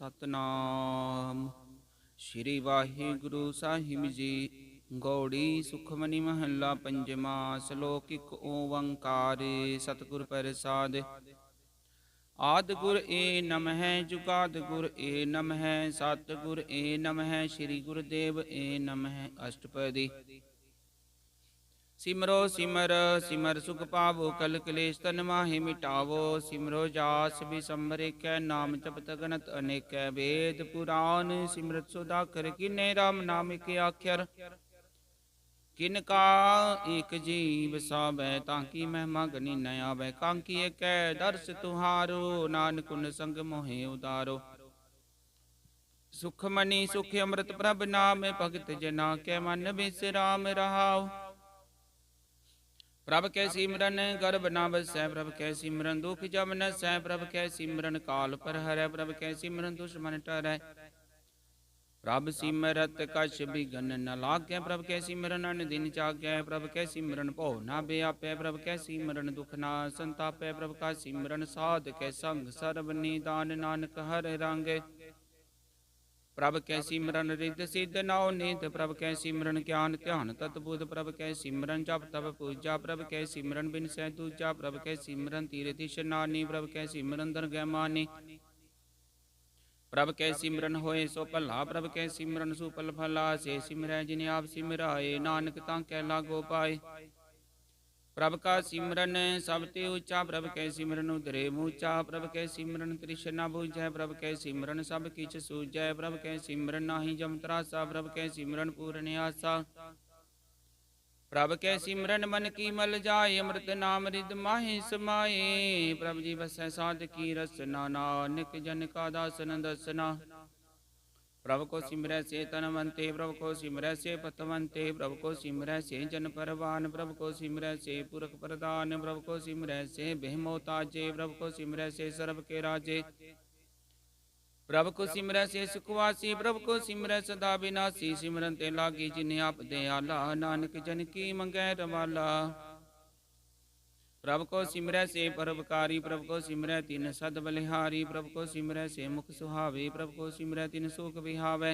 सतनाम श्री वाहिगुरु साहिब जी। गौड़ी सुखमनी महला पंजवा। श्लोक एक ओंकार सतगुर प्रसाद। आदि गुर ए नमः जुगाद गुर ए नमः सतगुर ए नमः श्री गुरुदेव ए नमः। अष्टपदी। सिमरो सिमर सिमर सुख पावो कल कलेश तन माहि मिटावो। सिमरो जास बिसंबर कै नाम जपत गणत अनेक। वेद पुराण सिमरत सुधाकर किन्ने राम नाम के आख्यर। किनका एक जीव सावै ताकि महिमा गनी न आवै। कांकी एक दर्श तुहारो नानक उन संग मोहे उदारो। सुखमनी सुख अमृत प्रभ नाम भगत जना के मन बिसराम रहाओ। प्रभ कै सिमरन गर्भ न बसै। प्रभ कै सिमरन दुख जब न सै। प्रभ कै सिमरन काल पर हरै। प्रभ कै सिमरन दुश्मन टरै। प्रभ सिमरत कछ बिघन न लागै। प्रभ कै सिमरन अन दिन जागै। प्रभ कै सिमरन भौ न व्यापै। प्रभ कै सिमरन दुख न संतापै। प्रभ का सिमरन साध कै संग सर्व निदान नानक हर रंग। प्रभ कै सिमरन रिद्ध सिद्ध नौ निध। प्रभ कै सिमरन ज्ञान ध्यान तत्बुध। प्रभ कै सिमरन जप तप पूजा। प्रभ कै सिमरन बिनसै दूजा। प्रभ कै सिमरन तीरथ इशनानी। प्रभ कै सिमरन दरगह मानी। प्रभ कै सिमरन होए सो भला। प्रभ कै सिमरन सुफल फला। से सिमरै जिन आप सिमराए नानक तांकै लागो पाए। प्रभ का सिमरन सब ते ऊंचा। प्रभ कै सिमरन उधरे मूचा। प्रभ कै सिमरन तृष्णा बुझै। प्रभ कै सिमरन सब किछ सूझै। प्रभ कै सिमरन नाहि जम त्रासा। प्रभ कै सिमरन पूर्ण आसा। प्रभ कै सिमरन मन की मल जाए। अमृत नाम रिद माहि समाए। प्रभ जी बसै साध की रसना। नानक जन का दासन दसना। प्रभ को सिमरै से तनवंते। प्रभ को सिमरै से पतवंते। प्रभ को सिमरै से जन परवान। प्रभ को सिमरै से पुरख प्रदान। प्रभ को सिमरै से बेहमोताजे। प्रभ को सिमरै से सर्व के राजे। प्रभ को सिमरै से सुखवासी। प्रभ को सिमरै सदा विनाशी। सिमरन ते लागी जिन्हें आप दयाला। नानक जन की मंगै रवाला। प्रभ को सिमरै से परोपकारी। प्रभ को सिमरै तिन सद बलिहारी। प्रभ को सिमरै से मुख सुहावे। प्रभ को सिमरै तिन सुख विहावै।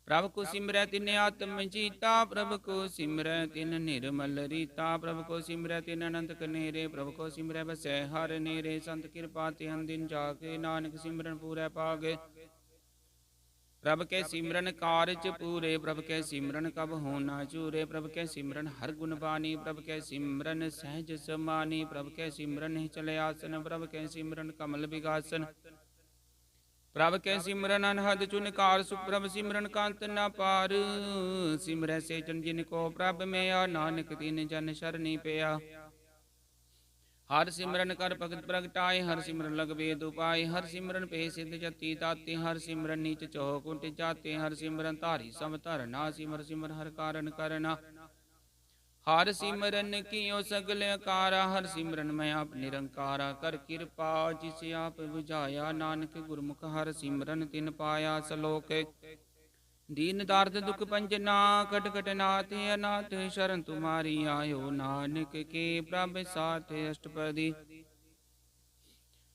प्रभ को सिमरै तिन आत्म जीता। प्रभ को सिमरै तिन निर्मल रीता। प्रभ को सिमरै तिन अनंत कनेरे। प्रभ को सिमरै बसै हर नेरे। संत कृपा तिन दिन जागे। नानक सिमरन पूरै पागे। प्रभ के सिमरन कारज पूरे। प्रभ के सिमरन कब हो ना चूरे। प्रभ के सिमरन हर गुण बानी। प्रभ के सिमरन सहज समानी। प्रभ के सिमरन चले आसन। प्रभ के सिमरन कमल विगासन। प्रभ के सिमरन अनहद चुनकार। सुप्रभ सिमरन कांत न पार। सिमरै से जन जिन को प्रभ में आ। नानक तीन जन शरणी पेया। हर सिमरन कर भगत प्रगटाए। हर सिमरन लग वेद उपाय। हर सिमरन पे सिद्ध जति दाते। हर सिमरन नीच चौकुंट जाते। हर सिमरन धारी सब धरना। सिमर सिमर हर कारण करना। हर सिमरन कियो सगल अकारा। हर सिमरन मैं आप निरंकारा। कर कृपा जिसे आप बुझाया। नानक गुरमुख हर सिमरन तिन पाया। सलोक। दीन दार्द दुख पंजना। कट कट नाथ अनाथ। शरण तुम्हारी आयो। नानक के प्रभ साथ। अष्टपदी।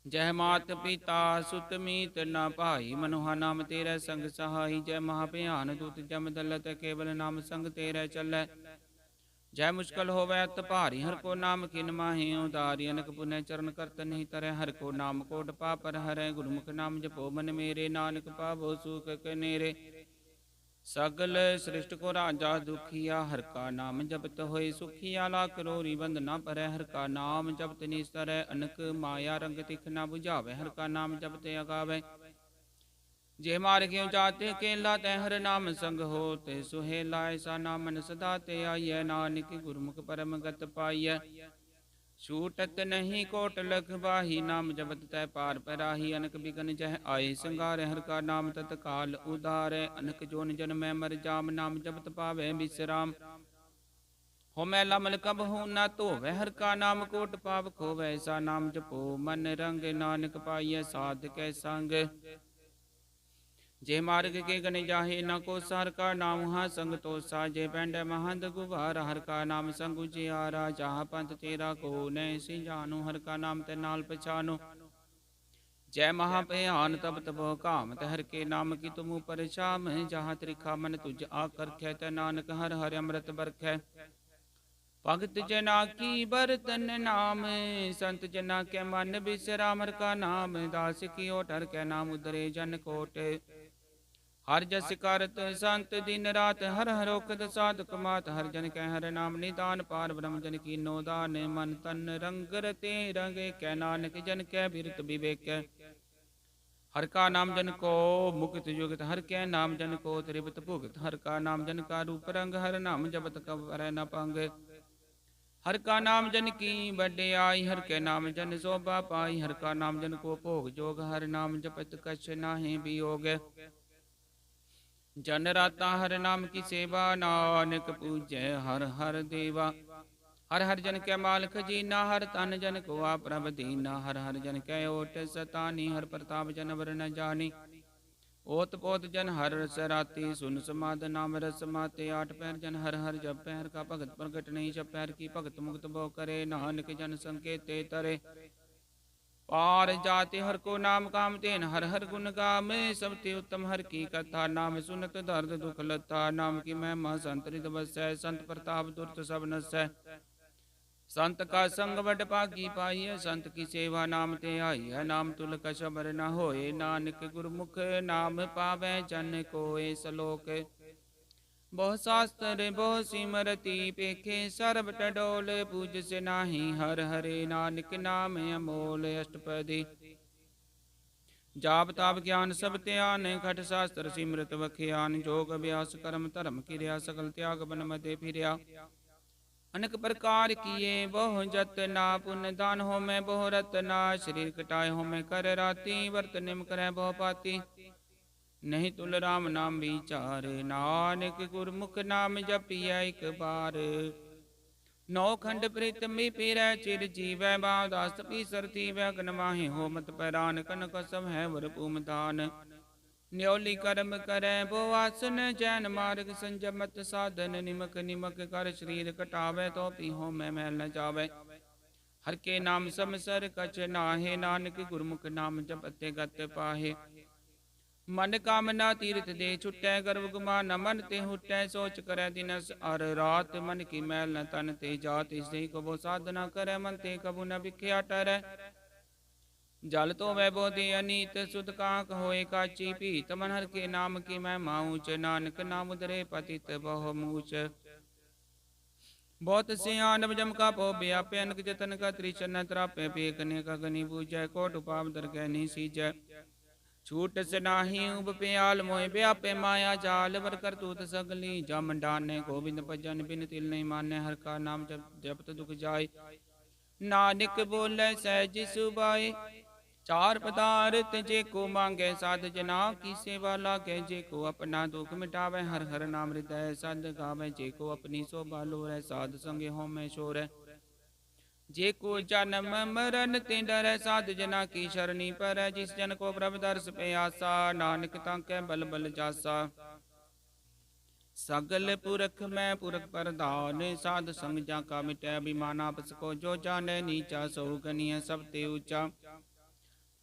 जय मात पिता सुत मीत न भाई। मनोहा नाम तेरे संग सहाई। जय महाभयान दूत जम दलत। केवल नाम संग तेरे चलै। जय मुश्किल होवै अत भारी। हर को नाम किन माहि उदारी। अनक पुनः चरण करत नहीं तरह। हर को नाम कोट पापर हरै। गुरमुख नाम जपो मन मेरे। नानक पावो सुख कनेरे। सगल सृष्ट को राजा दुखिया। हर का नाम जपत होए सुखिया। लाख रोरी बंदना परै। हर का नाम जपत निस्तर। अनक माया रंग तिख न बुझावे। हर का नाम जपते अगावे। जे मार क्यों जाते केला। तै हर नाम संग होते सुहेला। ऐसा नामन सदा ते आइय। नानक गुरमुख परम गत पाइय। छूटत नहीं कोट लख बाही। नाम जपत तै पार पराही। अनक बिघन जह आए संगार। हर का नाम तत्काल उदारै। अनक जोन जन्मै मर जाम। नाम जपत पावै विश्राम। हो मैला मल कब हो न धोवै। हर का नाम कोट पाप खोवै। ऐसा नाम जपो मन रंग। नानक पाइय साध कै संग। जे मार्ग के गण जाहे न को हर का नाम वहाँ संग तोसा। जे पैंड महंद गुबारा। हर का नाम संग उजियारा। जहाँ पंथ तेरा को नय सि जानो। हर का नाम ते नाल पछानो। जय महाभयान तब तब काम हर के नाम की तुम ऊपर शाम जहाँ त्रिखा मन तुझ आकर ख्यात नानक हर हर अमृत बरख भगत जना की बरतन नाम संत जना के मन विश्राम हर का नाम दास की ओट हर के नाम उदरे जन कोट हर जस करत संत दिन रात हर हर ओकद साधक मात हर जन के हर नाम निदान पार ब्रह्म जन की नोदान मन तन रंग रते रंगे कै नानक जन कै बिरत विवेक हर का नाम जन को मुक्त युगत हर के नाम जन को त्रिवत भुगत हर का नाम जन का रूप रंग हर नाम जपत कब न पंग हर का नाम जन की बड़े आई हर के नाम जन शोभा पाई हर का नाम जन को भोग जोग हर नाम जपत कछ नाहि वियोग जन राता हर नाम की सेवा नानक पूजय हर हर देवा हर हर जन के माल खजीना हर तन जन को आप प्रभ दीना हर हर जन के ओट सतानी हर प्रताप जन वर न जानी ओत पोत जन हर सराती सुन समाद नाम रस माते आठ पैर जन हर हर जब पैर का भगत प्रगट नहीं जब पैर की भगत मुक्त बो करे नानक जन संकेते तरे पार जाते हर को नाम काम तेन हर हर गुण गाम सबते उत्तम हर की कथा नाम सुनत दर्द दुख लता नाम की महिमा संत रित बसै संत प्रताप दुर्त सब नसै संत का संग बड़ पागी पाई संत की सेवा नाम ते आई है नाम तुल कछ बर न होए नानक गुरमुख नाम पावै जन कोय सलोक बहु शास्त्र बहु सिमरति पेखे सर्ब टडोल पूज से नाही हर हरे नानक नाम अमोल अष्टपदी जाप ताप ज्ञान सब त्यान खट शास्त्र सिमरत वख्यान जोग अभ्यास कर्म धर्म क्रिया सकल त्याग बन मते फिरया अनेक प्रकार किए बहु जतना पुण्य दान हो मैं बहु रतना शरीर कटाए हो मैं कर राती वर्त निम करे बहु पाती नहीं तुल राम नाम विचार नानक गुरमुख नाम जपिया एक बार नौ खंड प्रीतमी पीरै चिर जीवै बादास पीसर थीवै अगन माहि हो मत पैरान कनक सब है वर पूम दान न्योली कर्म करे बो आसन जैन मार्ग संजमत साधन निमक निमक कर शरीर कटावे तो पीहो मैं मैल न जावे हर के नाम समसर कछ नाहे नानक गुरमुख नाम जपते गत पाहे मन कामना तीर्थ दे छुटै गर्व गुमान मन ते हुटै सोच करे दिनस अर रात मन की मैल न तन ते जात इससे कबो साधना करे मन ते कबू न बिख्या टरै जल तो वह बोधे अनीत सुत कांक होए काची पीत मन हर के नाम की मैं माऊच नानक नाम उदरे पतित बहु मूच बहुत सियान जम का पो व्यापे अनक जतन का त्रिचन त्रापे पेकने का गनी पूजय कोट उपाप दर गहनी सीजय छूट से नाही उब प्याल मोह व्यापे माया जाल वर कर तूत सगली जम डाने गोविंद भजन बिन तिल नहीं माने हर का नाम जप जपत दुख जाय नानक बोले सहज सुबाए चार पदार्थ जे को मांगे साध जना की सेवा लागे जे को अपना दुख मिटावे हर हर नाम हृदय सद गावे जे को अपनी शोभा लोरे साध संगे हो में शोर जे को जन्म मरण ते डर साध जना की शरणी पर जिस जन को प्रभु दर्श पे आसा नानक ताके बल बल जासा सगल पुरख में पुरख प्रधान साध संग जा का मिटे अभिमान आपस को जो जाने नीचा सो गनीय सब ते ऊंचा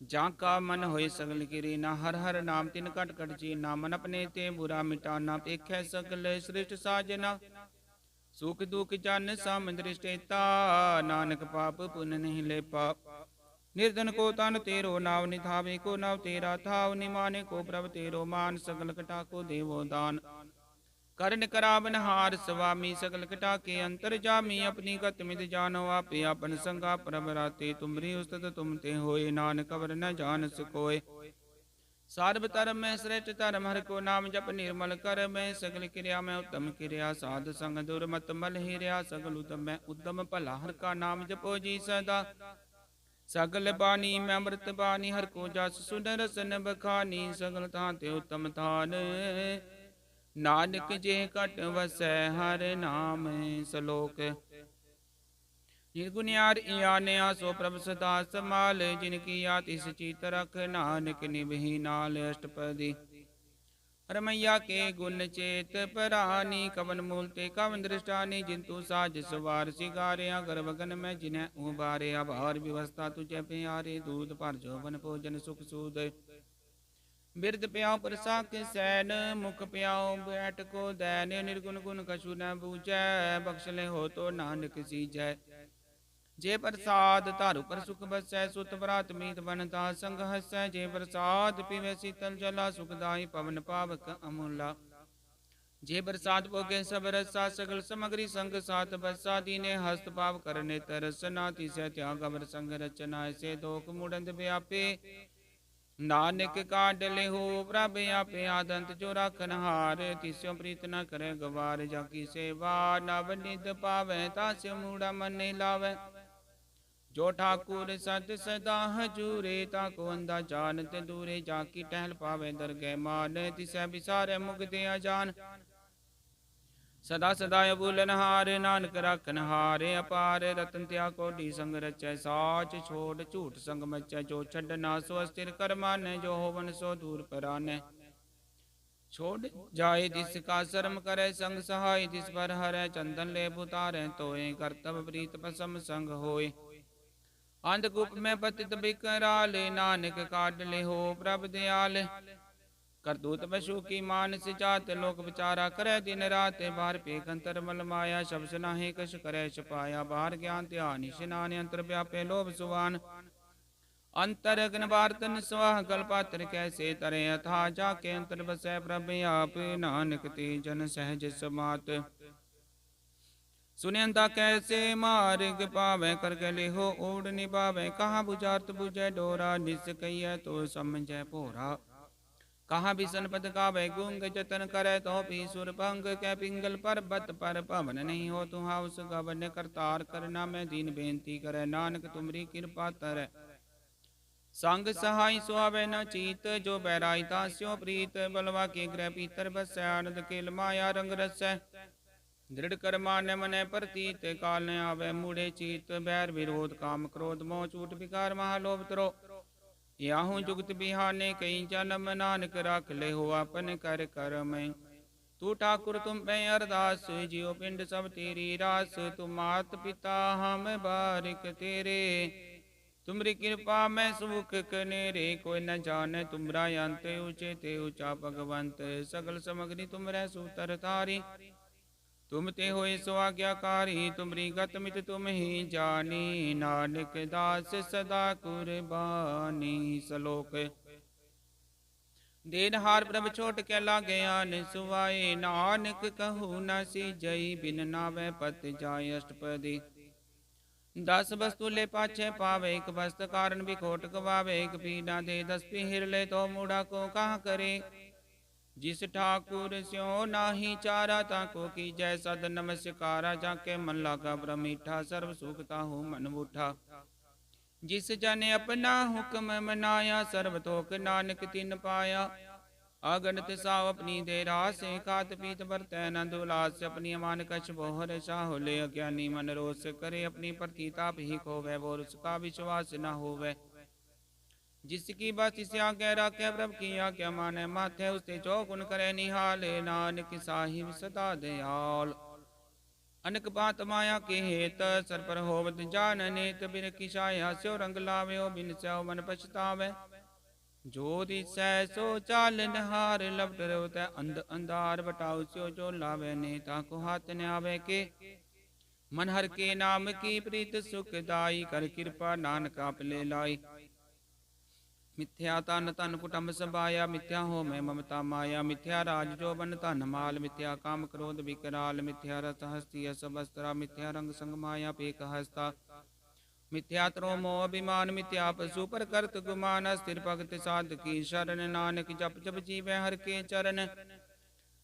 जा का मन होए सगल गिरी ना हर हर नाम तिन कट कट जी ना मन अपने ते बुरा मिटाना पेखे सगल श्रेष्ठ साजना सुख दुख जन सम दृष्टेता नानक पाप पुण्य नहीं ले पाप निर्धन को तन तेरो नाव निधावे को नाव तेरा थाव निमाने को प्रभ तेरो मान सगल कटा को देवो दान करण करावन हार स्वामी सगल कटा के अंतर जामी अपनी गत मित जानो आपे अपन संगा प्रभ राते तुमरी उस्तत तुम ते होए नानक अवर न जान सकोए सर्व धर्म में श्रेष्ठ धर्म हर को नाम जप निर्मल कर में सगल क्रिया में उत्तम क्रिया साध संग दुर्मत मल हिरिया सगल उत्तम में उत्तम भला हर का नाम जपो जी सदा सगल बानी में अमृत बानी हर को जस सुन रसन बखानी सगल थाते उत्तम थान नानक जे कट वसै हर नाम सलोक निर्गुणियार इयाने आसो प्रभ सदा समाल जिनकी आतिश चीत रख नानक निभही नाल अष्टपदी रमैया के गुण चेत परानी, कवन मूल ते कवन दृष्टानी, जिंतु साज सवार सिगारे, गर्भगन में जिन्हें उबारे, आभार व्यवस्था तुझे प्यारे, दूध पर जोबन भोजन सुख सूद, बिरद प्याओ प्रसा के सैन, मुख प्याओ बैठ को दैन, निर्गुण गुण कछु न बूझै, बख्शले हो तो नानक सीजै, जे प्रसाद तारु पर सुख बसै, सुत बरात मीत बनता संग हसै, जे प्रसाद पीवे शीतल जला, सुखदाई पवन पावक अमूला, जे प्रसाद भोगे सब रसा, सगल समग्री संग साथ बसा, दीने हस्त पाव करने तरसना, तिसै त्याग अवर संग रचना, ऐसे दोख मुड़ंद व्यापे, नानक काडले हो प्रभ आपे, आदंत जो राखन हार, तिस्यो प्रीत न करे गवार, जाकी सेवा नव निध पावै, तास्यो मूढ़ा मन नहीं लावै, जो ठाकुर सत सदा हजूरे, ताको अंधा जानत दूरे, जाकी टहल पावे दरगह मान, तिसै बिसारे मुगते अजान, सदा सदा अबूलन हार, नानक राखन हारे अपार, रतन त्या कोटि संग रचै, साच छोड़ झूठ संग मचै, जो छड़ना सो अस्थिर कर मानै, जो होवन सो दूर परानै, छोड़ जाए जिस का शर्म करे, संग सहाय जिस पर हरै, चंदन ले उतारै तोय, कर्तव्य प्रीत पसम संग होय, अंधकूप में पतित बिकराल, नानक काट ले हो प्रभ दयाल, करतूत पशु की मानस जात, लोक विचारा करे दिन रात, बाहर पेख अंतर मल माया, शब्द नाहि कछ करे छपाया, बाहर ज्ञान ध्यान स्नान, अंतर व्यापे लोभ सुवान, अंतर अग्न बारतन स्वाह, गलपात्र कैसे तरे अथा, जाके अंतर बसै प्रभ आप, नानक ते जन सहज समात, सुनयंता कैसे मार्ग पावै, कर गले हो ओढ़ निभावै, कहाँ बुझारत बुझै डोरा, निस कहिए तो समझै भोरा, कहाँ बिसन पद गावे गुंग, जतन करे तो भी सुर भंग, कै पिंगल पर्वत पर पवन नहीं हो तुहा, उस गवन करतार करना में दीन बेनती करे, नानक तुमरी कृपा तर, संग सहाय सुहावे न चीत, जो बैराई तास्यो प्रीत, बलवा के ग्रह पीतर बसै, आनंद केल माया रंग रसै, दृढ़ कर मान मन प्रतीत, काल न आवे मूढ़े चीत, बैर विरोध काम क्रोध मोह चूट विकार महालोभ तरो, याहू जुगत बिहाने कई जन्म, नानक रख ले हो अपन कर कर में, तू ठाकुर तुम पे अरदास, जियो पिंड सब तेरी रास, तुम मात पिता हम बारिक तेरे, तुमरी कृपा में सुख कनेरे, कोई न जाने तुमरा अंत, ऊंचे ते ऊंचा भगवंत, सगल समग्री तुमरे सूतर तारी, तुम ते होए सो आज्ञाकारी, तुमरी गत मित तुम ही जानी, नानक दास सदा कुर्बानी, सलोक देनहार प्रभ छोट के लागे आन सुवाए, नानक कहू न सीजई, बिन नावे पत जाय अष्टपदी, 10 वस्तु ले पाछे पावे, एक वस्त कारण बिखोट गवावे, एक पीड़ा दे 10 पीर ले तो मूढ़ा को कहाँ करे, जिस ठाकुर स्यो नाही चारा, ताको की जय सद नमस्कारा, जाके मन लागा ब्रह्मीठा, सर्व सुखता हूँ मन बूठा, जिस जन अपना हुक्म मनाया, सर्वतोक नानक तिन पाया, अगणित साव अपनी दे रास, खात पीत बरतै न दुलास, अपनी अमान कछ बोहर साहो ले, अज्ञानी मन रोस करे, अपनी प्रतिताप ही खोवै, वो उसका विश्वास न होवै, जिसकी बात इसे आगे रखे प्रभ की आज्ञा माने, माथे उससे जो गुण करे निहाले, नानक साहिब सदा दयाल, अनक बात माया के हेत, सर पर होवत जान नेत, बिन किसाया स्यो रंग लावे, बिन स्यो मन पछतावे, जो दिसै सो चाल नहार, लपट रोत अंध अंधार, बटाऊ स्यो जो लावे, नेता को हाथ न आवे के, मन हर के नाम की प्रीत सुखदाई, कर कृपा नानक आप ले लाई, मिथ्या तन तन कुटुंब सबाया, मिथ्या हो मैं ममता माया, मिथ्या राज जो बन धन माल, मिथ्या काम क्रोध विकराल, मिथ्या रस हस्ती सबस्त्रा, मिथ्या रंग संग माया पेक हस्ता, मिथ्या त्रो मोह अभिमान, मिथ्या पशु पर करत गुमान, स्थिर भगत साध की शरण, नानक जप जप जीवे हर के चरण,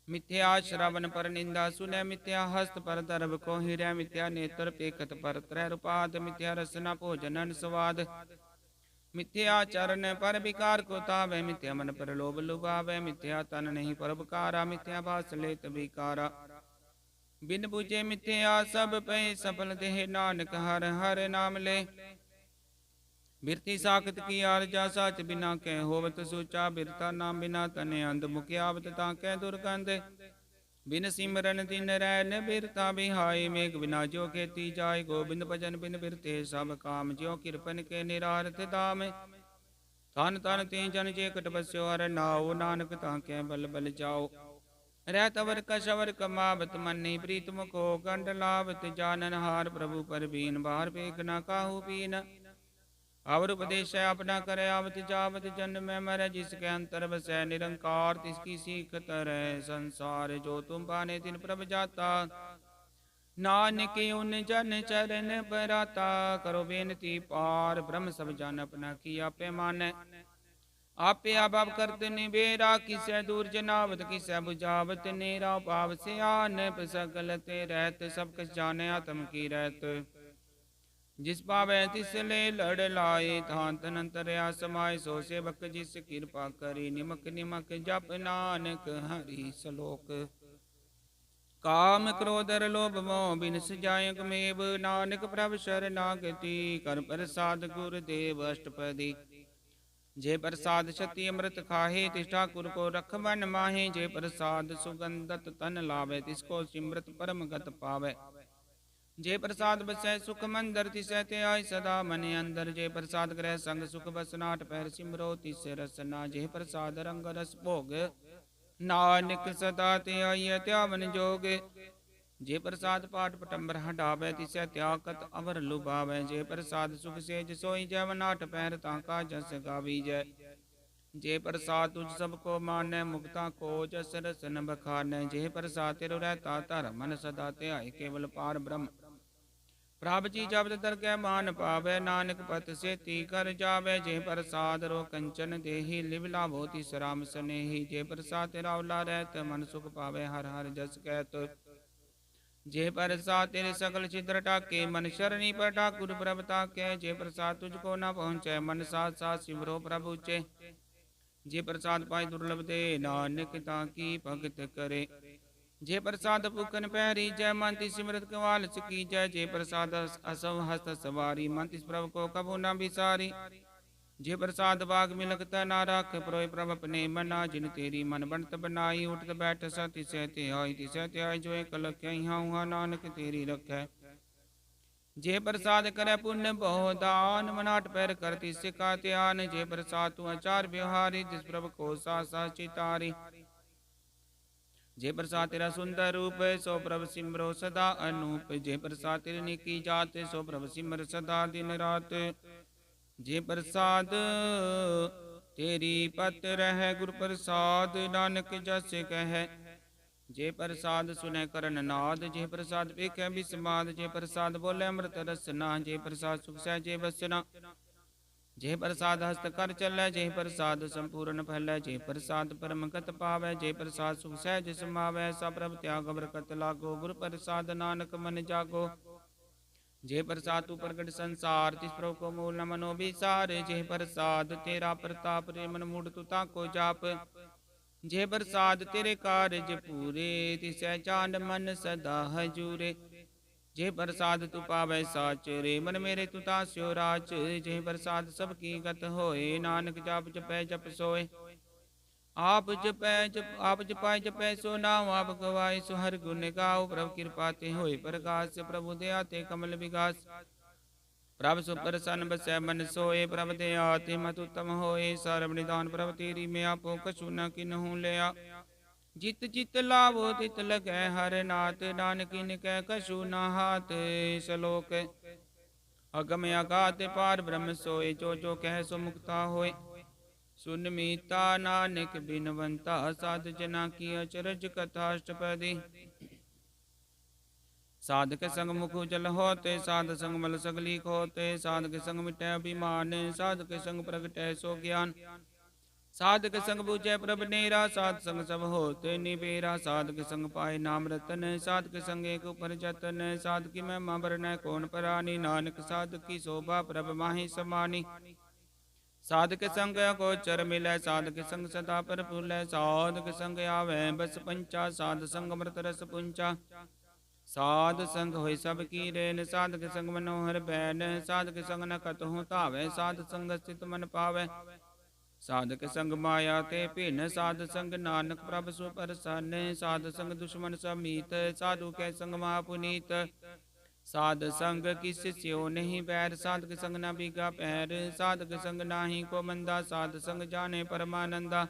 मिथ्या श्रवण पर निंदा सुने, मिथ्या हस्त पर दर्भ को हिरै, मिथ्या नेत्र पेखत पर त्रय रूपाद, मिथ्या रसना भोजन स्वाद, मिथ्या चरण पर विकार को तावे, मिथ्या मन पर लोभ लुभावे, मिथ्या तन नहीं परोपकारा, मिथ्या भास लेत विकारा, बिन बुझे मिथ्या सब पे सफल देह, नानक हर हर नाम ले, बिरती साखत की आरजा साच बिना कै होवत सूचा। बिरता नाम बिना तने अंध मुखियावत ताकै दुर्गंध। बिन सिमरन दिन रैन बिरता बिहाई। मेघ बिना जो खेती जाय। गोबिंद भजन बिन बिरते सब काम। ज्यो कृपन के निरारथ दाम। तन तन ते जन जे कट बस्यो हर नाओ। नानक ताकै बल बल जाओ। रहत अवर कशवर कमावत मन्नी। प्रीत मुखो गंड लावत जानन हार। प्रभु पर बीन बाहर पेख न काहू पीन। और उपदेश अपना करे आवत जावत। जन में मर जिसके अंतर बसै निरंकार। तिसकी सीख तरह संसार। जो तुम पाने तिन प्रभ जाता। नानक उन जन चरण बराता। करो बेनती पार ब्रह्म सब जन अपना की आपे मानै। आपे आप करत निबेरा। किसै दूर जनावत किसै बुझावत नेरा। पाव से आन सकलते रहत। सब कछ जाने आत्म की रहत। जिस पावै तिस ले लड़ लाए। थान तनंतरया समाय। सो सेवक जिस कृपा करी। निमक निमक जप नानक हरि सलोक। काम क्रोध लोभ मोह बिन सजाय गमेव। नानक प्रभ शरणागति कर प्रसाद गुरुदेव अष्टपदी। जे प्रसाद छति अमृत खाहे। तिस ठाकुर को रखबन माहे। जे प्रसाद सुगंधत तन लावे। तिसको सिमृत परम गत पावे। जे प्रसाद बसै सुख मंदर तिसै ते आय सदा मन अंदर। जे प्रसाद ग्रह संग सुख बसनाट पैर सिमरो तिस रसना। जे प्रसाद रंग रस भोग नानक सदा ते आय त्यावन जोग। जे प्रसाद पाठ पटंबर हटावे तिसै त्यागत अवर लुभावे। जे प्रसाद सुख सेज सोई जैवनाट पैर ताका जस गावी जय। जे प्रसाद तुझ सबको मानै। मुक्ता को जस रसन बखानै। जे प्रसाद तिरु रहता धर मन सदा ध्याय। केवल पार ब्रह्म प्रभ जी जबद दरगह मान पावे। नानक पत सेती कर जावे। जे प्रसाद रो कंचन देही लिव लाभो तिस राम सनेही। जे प्रसाद तेरा उला रहत मन सुख पावे। हर हर जस कहत जे प्रसाद तेरे सकल छिद्र टाके। मन शरणी पर ठाकुर प्रभ ताके। जे प्रसाद तुझको न पहुँचे मन साथ साथ सिमरो प्रभु चे। जे प्रसाद पाए दुर्लभ दे नानक ताकी भगत करे। जे प्रसाद भूखन पैरी जय। मन तिस सिमरत कवाल की जय। जे प्रसाद असव हस्त सवारी। मन तिस प्रभु को कभू न बिसारी। जे प्रसाद बाग मिलकत ना राख। प्रोय प्रभ अपने मना। जिन तेरी मन बनत बनाई। उठत बैठ स तिसै ते आई। तिसै ते आई जो एक लख्या। यहाँ नानक तेरी रखै। जे प्रसाद करे पुण्य बहु दान। मनाट पैर करती सिखा त्यान। जे प्रसाद तू आचार व्यवहारी। जिस प्रभु को सा चितारी। जे प्रसाद तेरा सुंदर रूप सो प्रभ सिमरो सदा अनूप। जे प्रसाद तेरी निकी जात सो प्रभ सिमर सदा दिन रात। जे प्रसाद तेरी पत रह गुर प्रसाद। नानक जस कह जे प्रसाद सुनै करन नाद। जे प्रसाद वेखै बिस्माद। जे प्रसाद बोले अमृत रसना। जे प्रसाद सुख सहजे बसना। जे प्रसाद हस्त कर चलै। जे प्रसाद संपूर्ण फैलै। जे प्रसाद परमगत पावै। जे प्रसाद सुख सहज समावै। सब प्रभ त्याग बरकत लागो। गुर प्रसाद नानक मन जागो। जे प्रसाद तू प्रगट संसार। तिस प्रभु को मूल न मनो विसार। जे प्रसाद तेरा प्रताप रे मन मूढ़ तू ताको जाप। जे प्रसाद तेरे कारज पूरे। तिसै चांद मन सदा हजूरे। जे प्रसाद तू पावै साच रे। मन मेरे तू तास्यो राच। जे प्रसाद सब की गत होए। नानक जाप जपै जप सोए। आप जपाय जपै सो नाम। आप गवाए सो हर गुण गाओ। प्रभु कृपा ते होए प्रकाश। प्रभु दया ते कमल विगास। प्रभ सुप्रसन्न बसै मन सोए। प्रभ दया ते मत उत्तम होए। सर्व निधान प्रभ तेरी मैं आपो कछु न किन्हूँ लिया। जित जित लावो तित लगै हर नाथ। नानक इनकै कछु न हाथ। सलोक अगम अगाध पार ब्रह्म सोए। जो जो कह सो मुक्ता होए। सुन मीता नानक बिनवंता। साध जना की अचरज कथाष्टपदी। साधक संग मुख उजल होते। साध संग मल सगली खोते। साधक संग मिटै अभिमान। साधक संग प्रगटै सो ज्ञान। साधक संग बूझै प्रभ नेरा। साध संग सब होते निबेरा। साधक संग पाए नाम रतन। साधक संग एक ऊपर जतन। साधकी महिमा बरनै कौन परानी। नानक साधक की शोभा प्रभ माहि समानी। साधक संग अगोचर मिलै। साधक संग सदा प्रफुल्लै। साधक संग आवे बस पंचा। साध संग अमृत रस पुंचा। साध संग होय सब की रेन, साधक संग मनोहर बैन, साधक संग न कतहु धावै, साध संग स्थित मन पावै। साधक संग माया ते भिन्न, साध संग नानक प्रभ सु प्रसन्न, साध संग दुश्मन समीत, साधु कै संग महापुनीत। साध संग किस स्यो नहीं बैर, साधक संग न बीगा पैर, साधक संग नाही को मंदा, साध संग जाने परमानंदा।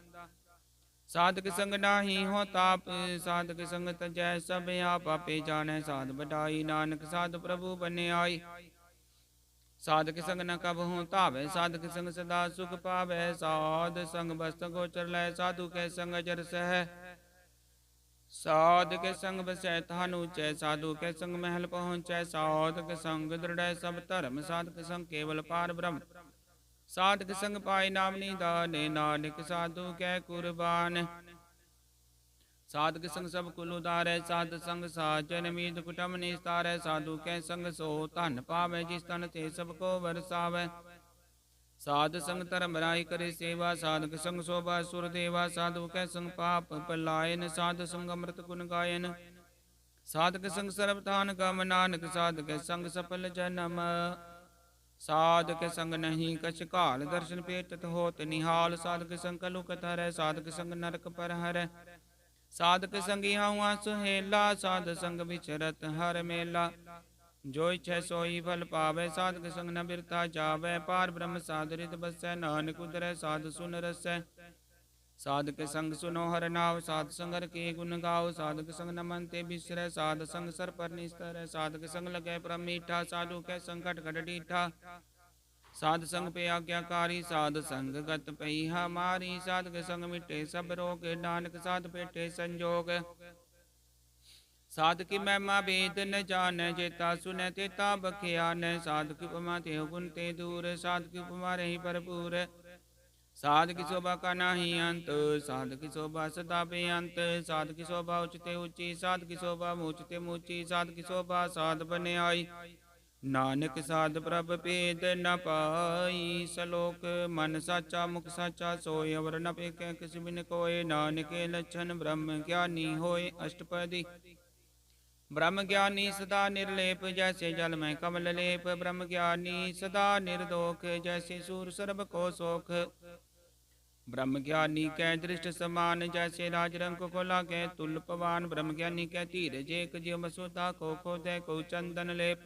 साधक संग नाही हो ताप, साधक संग तजै सब आप, आपे जानै साध बढ़ाई, नानक साध प्रभु बने आई। साधक संग न कबहु धावै, साधक संग सदा सुख पावै, साध संग बस्त गोचर लै, साधु कै संग अजर सह। साध के संग बसै थान ऊँचै, साधु के संग महल पहुँचै, साधक संग दृढ़ सब धर्म, साधक संग केवल पार ब्रह्म। साधक संग पाए नाम निधान, नानक साधु कै कुर्बान। साधक संग सब कुल उदारै, साध संग साजन मीत कुटुम निस्तारै, साधु कै संग सो धन पावै, जिस तन ते सब को बरसावै। साध संग धर्म राई करे सेवा, साधक संग शोभा सुर देवा, साधु कै संग पाप पलायन, साध संग अमृत गुण गायन। साधक संग सर्वधान गम, नानक साधक संग सफल जन्म। साधक संग नहीं कछ काल, दर्शन पेटत होत निहाल, साधक संग कलुकत हरै, साधक संग नरक पर हरै। साधक संग यहाँ सुहेला, साध संग विचरत हर मेला। जो इच्छै सोई फल पावै, साधक संग न बिरता जावै, पार ब्रह्म साध रित बसै, नानक उतरै साध सुन रसै। साधक संग सुनो हर नाव, साध संग हर के गुण गाओ, साधक संग न मन ते बिसरै, साध संग सर पर निस्तर, साधक संग लगै परम मीठा, साधु कै संग खट खट डीठा। साध संग पे आज्ञाकारी, साध संग गत पई हमारी, साधक संग मिटे सब रोग, नानक साध पेटे संजोग। साध की महिमा भेद न जान, जेता सुनै तेता बखियान, साध की उपमा तेहु गुण ते दूर, साध की उपमा रही भरपूर। साध की शोभा का नाही अंत, साध की शोभा सदा बेअंत, साध की शोभा उचते ऊंची, साध की शोभा मूचते मूची, साध की शोभा साध बने आई। नानक साध प्रभ भेद न पाई, सलोक मन साचा मुख साचा सोय, अवर न पेकै किस बिन कोय, नानक लक्षण ब्रह्म ज्ञानी होय अष्टपदी। ब्रह्म ज्ञानी सदा निर्लेप, जैसे जल में कमल लेप, ब्रह्म ज्ञानी सदा निर्दोष, जैसे सूर सर्ब को सोख। ब्रह्म ज्ञानी कै दृष्ट समान, जैसे राज रंग को लागे तुल पवान, ब्रह्म ज्ञानी कै धीरज एक जिय मसुदा को खोदे को चंदन लेप।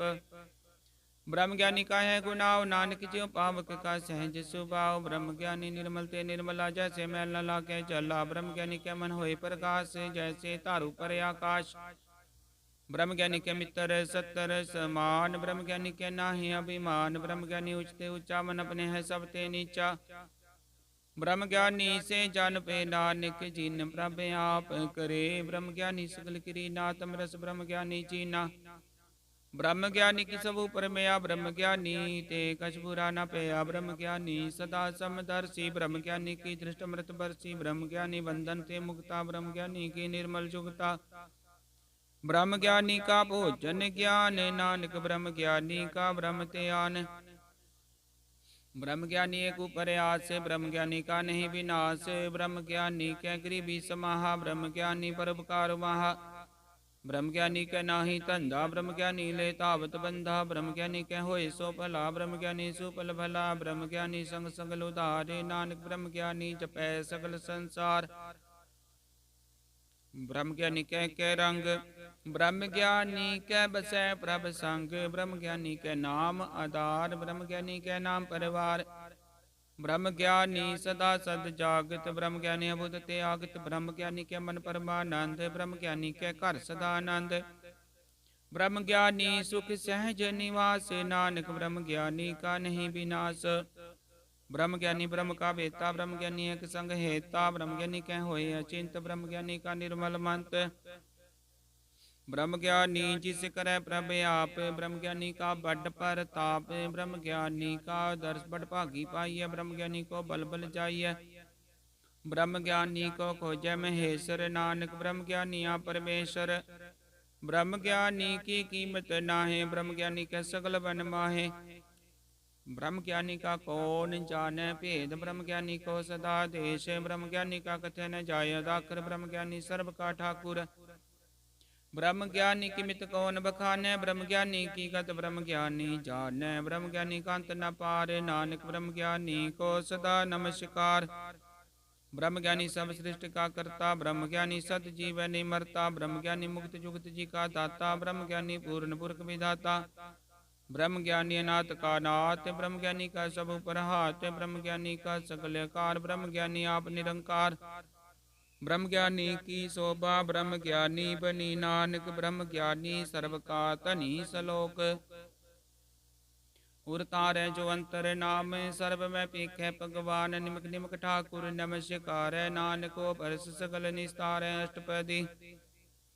ब्रह्म ज्ञानी का है गुनाव, नानक ज्यों पावक का सहज सुभाव, ब्रह्म ज्ञानी निर्मल ते निर्मला, जैसे मैल न लागे जला, ब्रह्म ज्ञानी के मन होए प्रकाश, जैसे तारु पर आकाश। ब्रह्म ज्ञानी के मित्र सत्तर समान, ब्रह्म ज्ञानी के नाहि अभिमान, ब्रह्म ज्ञानी उचते ऊंचा, मन अपने है सब ते नीचा। ब्रह्म ज्ञानी से जान पे नानक, जिन प्रभ आप करे, ब्रह्म ज्ञानी सकल किरी नातम रस, ब्रह्म ज्ञानी चीना। ब्रह्म ज्ञानी की सब ऊपर मया, ब्रह्म ज्ञानी ते कछ बुरा न पया, ब्रह्म ज्ञानी सदा समदर्शी, ब्रह्म ज्ञानी की दृष्ट अमृत बरसी, ब्रह्म ज्ञानी बंधन ते मुक्ता, ब्रह्म ज्ञानी की निर्मल जुगता। ब्रह्म ज्ञानी का भोजन ज्ञान, नानक ब्रह्म ज्ञानी का ब्रह्म त्यान। ब्रह्म ज्ञानी एक ऊपर आस, ब्रह्म ज्ञानी का नहीं विनाश, ब्रह्म ज्ञानी कै गरीबी समाहा, ब्रह्म ज्ञानी परोपकार महा। ब्रह्म ज्ञानी कै नाही धंधा, ब्रह्म ज्ञानी ले तावत बंधा, ब्रह्म ज्ञानी कै होए सो भला, ब्रह्म ज्ञानी सुफल भला, ब्रह्म ज्ञानी संग संगल उधारे, नानक ब्रह्म ज्ञानी जपै सकल संसार। ब्रह्म ज्ञानी कै रंग, ब्रह्म ज्ञानी कै बसै प्रभ संग, ब्रह्म ज्ञानी कै नाम आधार, ब्रह्म ज्ञानी कै नाम परिवार। ब्रह्म ज्ञानी सदा सद जागत, ब्रह्म ज्ञानी अबुद त्यागत, ब्रह्म ज्ञानी कै मन परमानंद, ब्रह्म ज्ञानी कै घर सदा आनंद। ब्रह्म ज्ञानी सुख सहज निवास, नानक ब्रह्म ज्ञानी का नहीं विनाश। ब्रह्म ज्ञानी ब्रह्म का बेता, ब्रह्म ज्ञानी एक संग हेता, ब्रह्म ज्ञानी कह होए अचिंत, ब्रह्म ज्ञानी का निर्मल मंत। ब्रह्म ज्ञानी जिस करे प्रभ आप, ब्रह्म ज्ञानी का बड़ परताप, ब्रह्म ज्ञानी का दर्श बड़ भागी पाइय, ब्रह्म ज्ञानी को बल बल जाइय। ब्रह्म ज्ञानी को खोजै महेश्वर, नानक ब्रह्म ज्ञानिया परमेश्वर। ब्रह्म ज्ञानी की कीमत नाहे, ब्रह्म ज्ञानी के सकल बन माहे। ब्रह्म ज्ञानी का कौन जाने भेद, ब्रह्म ज्ञानी को सदा देश, ब्रह्म ज्ञानी का कथन जाय दाखर, ब्रह्म ज्ञानी सर्व का ठाकुर। ब्रह्म ज्ञानी की मित कौन बखानै, ब्रह्म ज्ञानी की गत ब्रह्म ज्ञानी जानै। ब्रह्म ज्ञानी का अंत न पार, नानक ब्रह्म ज्ञानी को सदा नमस्कार। ब्रह्म ज्ञानी सब सृष्टि का करता, ब्रह्म ज्ञानी सत जीव नहीं मरता। ब्रह्म ज्ञानी मुक्त जुगत जी का दाता, ब्रह्म ज्ञानी पूर्ण पुरख विधाता। ब्रह्म ज्ञानी अनाथ का नाथ, ब्रह्म ज्ञानी का सब ऊपर हाथ। ब्रह्म ज्ञानी का सकल कार, ब्रह्म ज्ञानी आप निरंकार। ब्रह्म ज्ञानी की शोभा, ब्रह्म ज्ञानी बनी नानक। ब्रह्म ज्ञानी सर्व का धनी सलोक। उर तारै जो अंतर नाम, सर्व में पीखे भगवान। निमक निमक ठाकुर नमस्कार, नानक को परस सकल निस्तार। अष्टपदी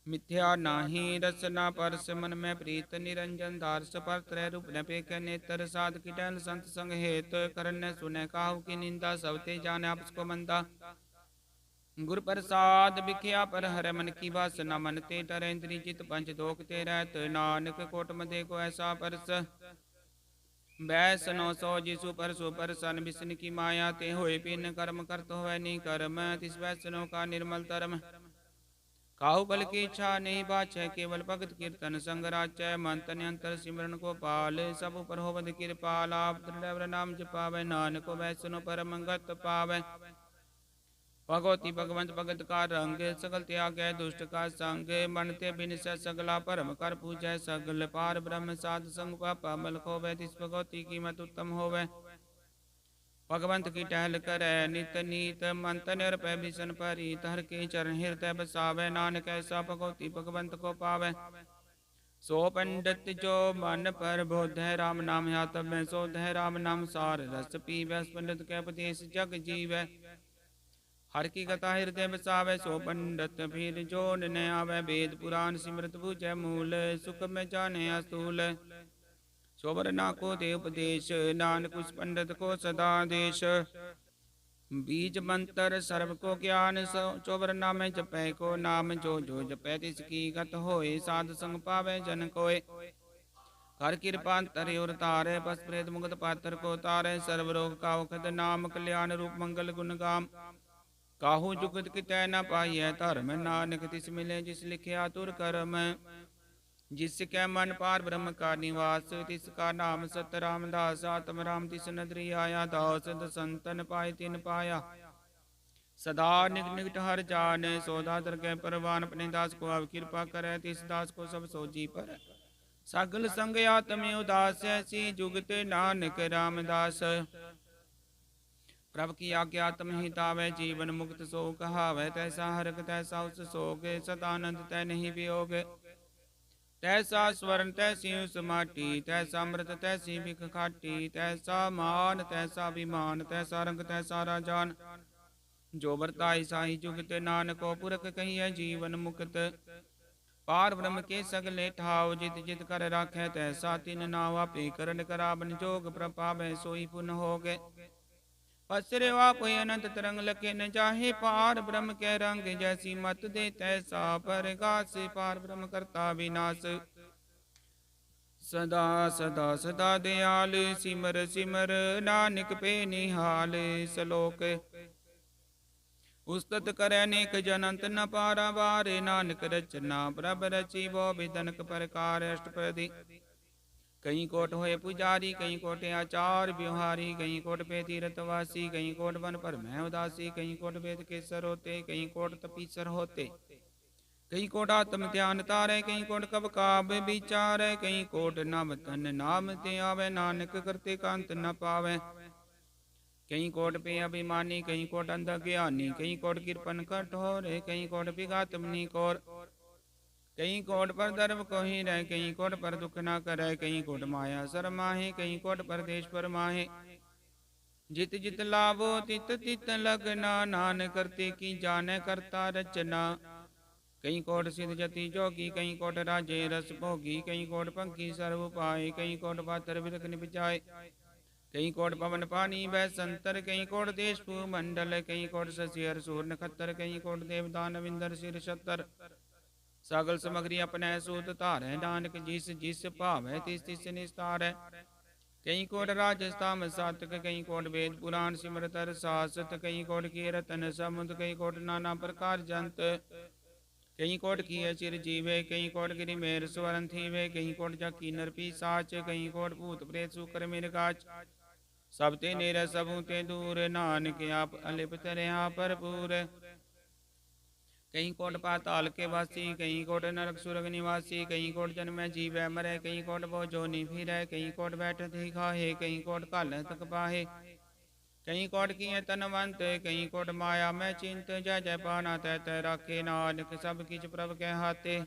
मिथ्या नाही रसना, परस मन में प्रीत निरंजन। दारस पर त्रय रूप न पेख नेत्र, साध की टहल संत संग हेत। करन सुने काहू की निंदा, सबते जाने आपस को मंदा। गुर प्रसाद बिखिया पर हर मन की वासना, मन ते टरै इंद्री चित पंच दोख ते रहत। नानक कोट मदे को ऐसा परस, बैसनो सो जिसु परसु परसन। बिसन की माया ते होए पिन, कर्म करत होए नी कर्म। तिस बैसनो का निर्मल धर्म, काहू बल की इच्छा नहीं बाचै। केवल भगत कीर्तन संग राचै, मन तन अंतर सिमरन को पाल। सब पर होवद कृपाल, आप दृढ़ नाम जपावै। नानक को बैसनो परम गत पावै। भगवती भगवंत भगत का रंग, सकल त्याग दुष्ट का संग। मनते बिन से सगला परम कर पूजै, सगल पार ब्रह्म साध संग। पापा बल खोवै, तिस भगवती की मत उत्तम होवै। भगवंत की टहल करे नित नीत, मन तन पै बिसन परीत। हर के चरण हृदय बसावै, नानक ऐसा भगवती भगवंत को पावै। सो पंडित जो मन पर बोधै, राम नाम यातव में शोधै। राम नाम सार रस पीवै, पंडित के उपदेश जग जीवै। हर की कथा हृदय बसावै, सो पंडित फिर जोड़ न आवै। वेद पुराण सिमरत बुझै मूल, सुख में जाने अस्तूल। सोवरना को दे उपदेश, नानक उस पंडित को सदा देश। बीज मंत्र सर्व को ज्ञान, चौवरना में जपै को नाम। जो जो जपै तिसकी गत होए, साध संग पावै जन कोय। कर कृपा तरे और तारे, बस प्रेत मुगत पात्र को तारे। सर्व रोग का औखद नाम, कल्याण रूप मंगल गुण गाम। काहू जुगत कितै न पाइयै धर्म, नानक तिस मिले जिस लिखिया तुर करम। जिसकै मन पार ब्रह्म का निवास, तिसका नाम सत रामदास। आत्म राम तिस नदरी आया, दास दसंतन पाए तिन पाया। सदा निकट हर जान, सौदागर के परवान। अपने दास को अब कृपा करे, तिस दास को सब सोजी पर। सगल संग आत्म उदास, ऐसी जुगत नानक रामदास। प्रभु की आज्ञा आत्म हितावै, जीवन मुक्त सो कहावै। तैसा हरक तैसा उस सोग, सदानंद तै नहीं वियोग। तैसा स्वर्ण तैसी उस माटी, तैसा अमृत तैसी बिख खाटी। तैसा मान तैसा विमान, तैसा रंग तैसा राजान। जो बरताई साही जुगत, नानको पुरख कहिए जीवन मुक्त। पार ब्रह्म के सगले ठाव, जित जित कर राखै तैसा तिन नाव। आपे करन कराबन जोग, प्रभावै सोई पुन होगे। पसरेवा कोई अनंत तरंग लखे न जाहे, पार ब्रह्म के रंग। जैसी मत दे तैसा परगास, पार ब्रह्म करता विनाश। सदा सदा सदा दयाल, सिमर सिमर नानक पे निहाल। सलोक उस्तत करे नेक जनंत न पारा वारे। नानक रचना प्रभ रची, वो विदनक प्रकार। अष्टपदी कहीं कोट होए पुजारी, कहीं कोट आचार व्यवहारी। कहीं कोट पे तीर्थवासी, कहीं कोट वन पर मैं उदासी। कहीं कोट वेद केसर होते, कहीं कोट तपीसर होते। कहीं कोट आत्म ध्यान तारे, कहीं कोट कब काब विचार। कहीं कोट नाम तन नाम ते आवे, नानक करते कांत न पावे। कहीं कोट पे अभिमानी, कहीं कोट अंध ज्ञानी। कहीं कोट कृपन कठोर, कहीं कोट विघात मुनि कोर। कहीं कोट पर धर्म को ही रह, कहीं कोट पर दुख ना करे। कहीं कोट माया शरमाहे, कहीं कोट पर देश पर माहे। जित जित लाभो तित तित लगना, नानक करते की जाने करता रचना। कहीं कोट सिद्ध जति जोगी, कहीं कोट राजे रस भोगी। कहीं कोट पंखी सर्व पाए, कहीं कोट पात्र विरख निपजाए। कहीं कोट पवन पानी वह संतर, कहीं कोट देश मंडल। कहीं कोट शशि हर सूर नखत्तर, कहीं कोट देव दानव इंद्र सिर छतर। सगल समग्री अपने सूत धारै, नानक जिस जिस भावै तिस तिस निस्तारै। कहीं कोट राजस्थान सातक, कहीं कोट वेद पुराण सिमरत सासत। कहीं कोट कीरतन समुद, कहीं कोट नाना प्रकार जंत। कई कोट किए चिर जीवे, कई कोट गिरि मेर स्वरण थीवे, कई कोट जा कीनर पी साच, कई कोट भूत प्रेत सुकर मिर्गाच, सब ते नेर सबू ते दूर, नानक आप अलिप तरहा भरपूर। कई कोट पाताल के वासी, कई कोट नरक सुरग निवासी, कई कोट जन्म जीवै मरै, कई कोट वो जोनि फिरै, कई कोट बैठत ही खाहे, कई कोट काल तक पाहे, कई कोट किए तनवंत, कई कोट माया मैं चिंत, जय जय पाना तै तै राखे, नानक सब किछ प्रभ कै हाथे।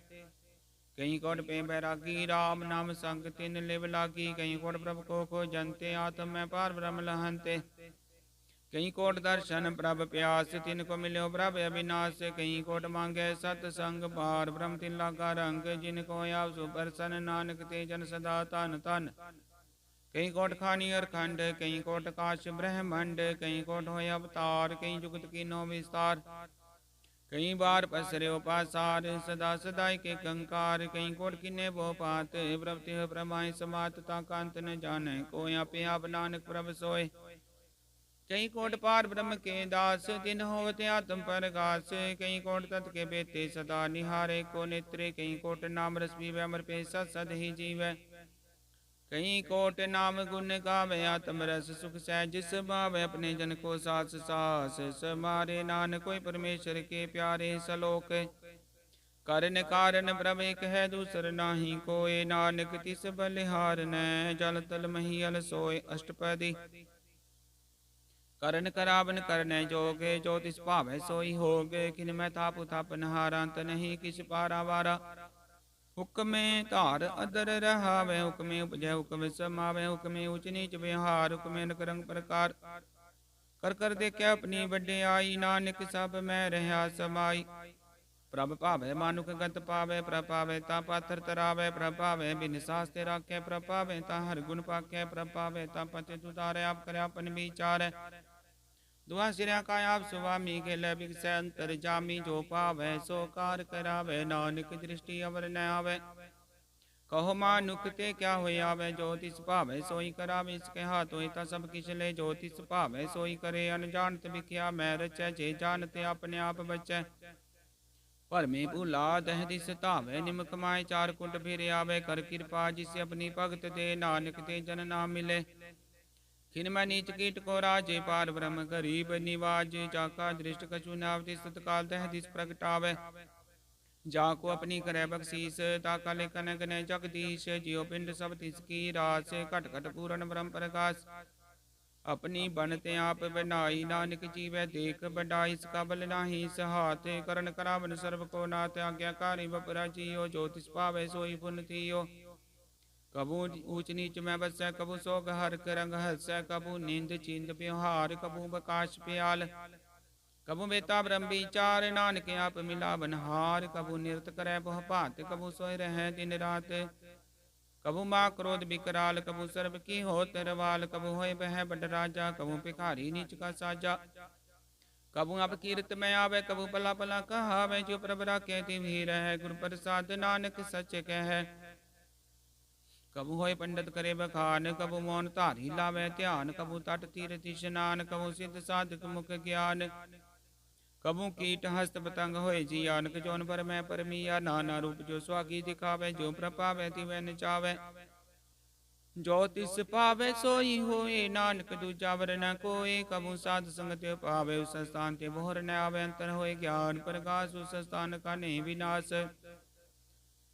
कई कोट पे बैरागी, राम नाम संग तिन लिव लागी, कई कोट प्रभ को जनते, आत्म में पार ब्रह्म लहंते, कई कोट दर्शन प्रभ प्यास, तिन को मिलो प्रभ अविनाश, कई कोट मांगे सतसंग, पार ब्रह्म तिन लागा रंग, जिनको आव सुप्रसन्न, नानक ते जन सदा तन तन। कई कोट खानी और खंड, कई कोट काश ब्रह्मंड, कई कोट होय अवतार, कई जुगत कीनो विस्तार, कई बार पसरे पासार, सदा सदाई के कंकार, कई कोट किन्ने वो पात, प्रभ तिह प्रमाय समात, ताकांत न जाने कोय, आपे आप नानक प्रभ सोय। कई कोट पार ब्रह्म के दास, तिन होवत आत्म परगास, कई कोट तत् के बेते सदा निहारे को नेत्रे, कई कोट नाम रस पीवै अमर पे सत सद ही जीवै, कई कोट नाम गुण गावे, आत्म रस सुख सहज समावे, अपने जन को सास सास समारे, नानक कोई परमेश्वर के प्यारे सलोक, कारण कारण प्रभ एक है दूसर नाही कोय, नानक तिस बलिहार नै, जल तल महियल सोय। अष्टपदी। ਕਰਨ ਕਰਾਵਨ ਕਰਨੈ ਜੋਗੇ, ਜੋ ਤਿਸ ਭਾਵੈ ਸੋਈ ਹੋਗੇ, ਕਿਨ ਮੈਂ ਥਾਪ ਥਾਪਨ ਹਾਰਾਂਤ ਨਹੀਂ ਕਿਛ ਪਾਰਾ ਵਾਰਾ, ਹੁਕਮੇ ਧਾਰ ਅਦਰ ਰਹਾਵੇ, ਹੁਕਮੇ ਉਪਜੈ ਹੁਕਮ ਸਮਾਵੇ, ਹੁਕਮੇ ਉਚ ਨੀਚ ਵਿਹਾਰ, ਹੁਕਮੇ ਨਕ ਰੰਗ ਪ੍ਰਕਾਰ, ਕਰ ਕਰ ਦੇਖਿਆ ਆਪਣੀ ਵਡਿਆਈ, ਨਾਨਕ ਸਭ ਮੈਂ ਰਹਾ ਸਮਾਈ। ਪ੍ਰਭ ਭਾਵੈ ਮਾਨੁਖ ਗਤ ਪਾਵੇ, ਪ੍ਰਭ ਪਾਵੇ ਤਾਂ ਪਾਥਰ ਤਰਾਵੇ, ਪ੍ਰਭ ਪਾਵੇ ਬਿਨ ਸਾਸ ਤੇ ਰਾਖੈ, ਪ੍ਰਭ ਪਾਵੇ ਤਾਂ ਹਰ ਗੁਣ ਪਾਖੈ, ਪ੍ਰਭ ਪਾਵੇ ਤਾਂ ਪਤਿ ਤੁਧਾਰੈ, ਆਪ ਕਰਿਆ ਆਪਨ ਵਿਚਾਰੈ, ਦੁਆ ਸਿਰਿਆ ਕਾ ਆਪ ਸੁਆਮੀ, ਖੇਲੇ ਬਿਕਸੈ ਅੰਤਰ ਜਾਮੀ, ਜੋ ਪਾਵੈ ਸੋ ਕਾਰ ਕਰਾਵੇ, ਨਾਨਕ ਦ੍ਰਿਸ਼ਟੀ ਅਵਰ ਨ ਆਵੇ। ਕਹੋ ਮਾਨੁਖ ਤੇ ਕਿਆ ਹੋਇ ਆਵੇ, ਜੋ ਤਿਸ ਭਾਵੈ ਸੋਈ ਕਰਾਵੇ, ਇਸ ਕੇ ਹਾਥ ਹੋਇ ਤਾਂ ਸਭ ਕਿਛ ਲੈ, ਜੋ ਤਿਸ ਭਾਵੈ ਸੋਈ ਕਰੇ, ਅਨਜਾਣਤ ਵਿਖਿਆ ਮੈਂ ਰਚੈ, ਜੇ ਜਾਣਤੇ ਆਪਣੇ ਆਪ ਬਚੈ। ਭਰਮੇ ਭੁਲਾ ਦਹਿ ਦਿਸ ਧਾਵੈ, ਨਿਮਕ ਮਾਏ ਚਾਰ ਕੁੰਟ ਫਿਰ ਆਵੇ, ਕਰ ਕਿਰਪਾ ਜਿਸ ਆਪਣੀ ਭਗਤ ਦੇ, ਨਾਨਕ ਤੇ ਜਨ ਨਾਮ ਮਿਲੇ। खिन मैं नीच कीट को राजे, पार ब्रह्म गरीब निवाज, जाका दृष्ट कछु नावति, सतकाल दह दिस प्रगटावे, जाको अपनी करे बख्शीस, ताका लेखन गने जगदीश, जियो पिंड सब तिसकी रास, घट घट पूरन ब्रह्म प्रकाश, अपनी बनते आप बनाई, नानक जीवै देख बढ़ाई, इसका बल नाही सहात, करण करावन सर्व को नाथ, आज्ञाकारी बपरा जियो, जो तिस पावे सोई पुन थियो। कबू ऊच नीच में बसै, कबू सोग हरक रंग हसै, कबू नींद चींद प्योहार, कबू बकाश प्याल, कबू बेता ब्रह्म विचार, नानक आप मिलावन हार, कबू निरत करे बहु भात, कबू सोय रहे दिन रात, कबू माँ क्रोध विकराल, कबू सर्व की हो तरवाल, कबू होय बह बड़ राजा, कबू भिखारी नीच का साजा, कबू आप कीरत में आवे, कबू पला पला कहावे, जो प्रभ राखे तिवहि रहे, गुरु प्रसाद नानक सच कहे। कबू होय पंडित करे बखान, कबू मौन धारी लावे ध्यान, कबू तट तीरथ स्नान, कबू सिद्ध साधक मुख ज्ञान, कबू कीट हस्त पतंग होय जियान, जोन पर मैं परमिया, नाना रूप जो स्वागी दिखावे, जो प्रभावे तिवै नचावे, जो तिस पावे सोई होए, नानक दूजा वर न कोय, कबू साध संगत पावे, उस स्थान ते बोहर न आवे, अंतर होय ज्ञान प्रकाश, उस स्थान का नहीं विनाश,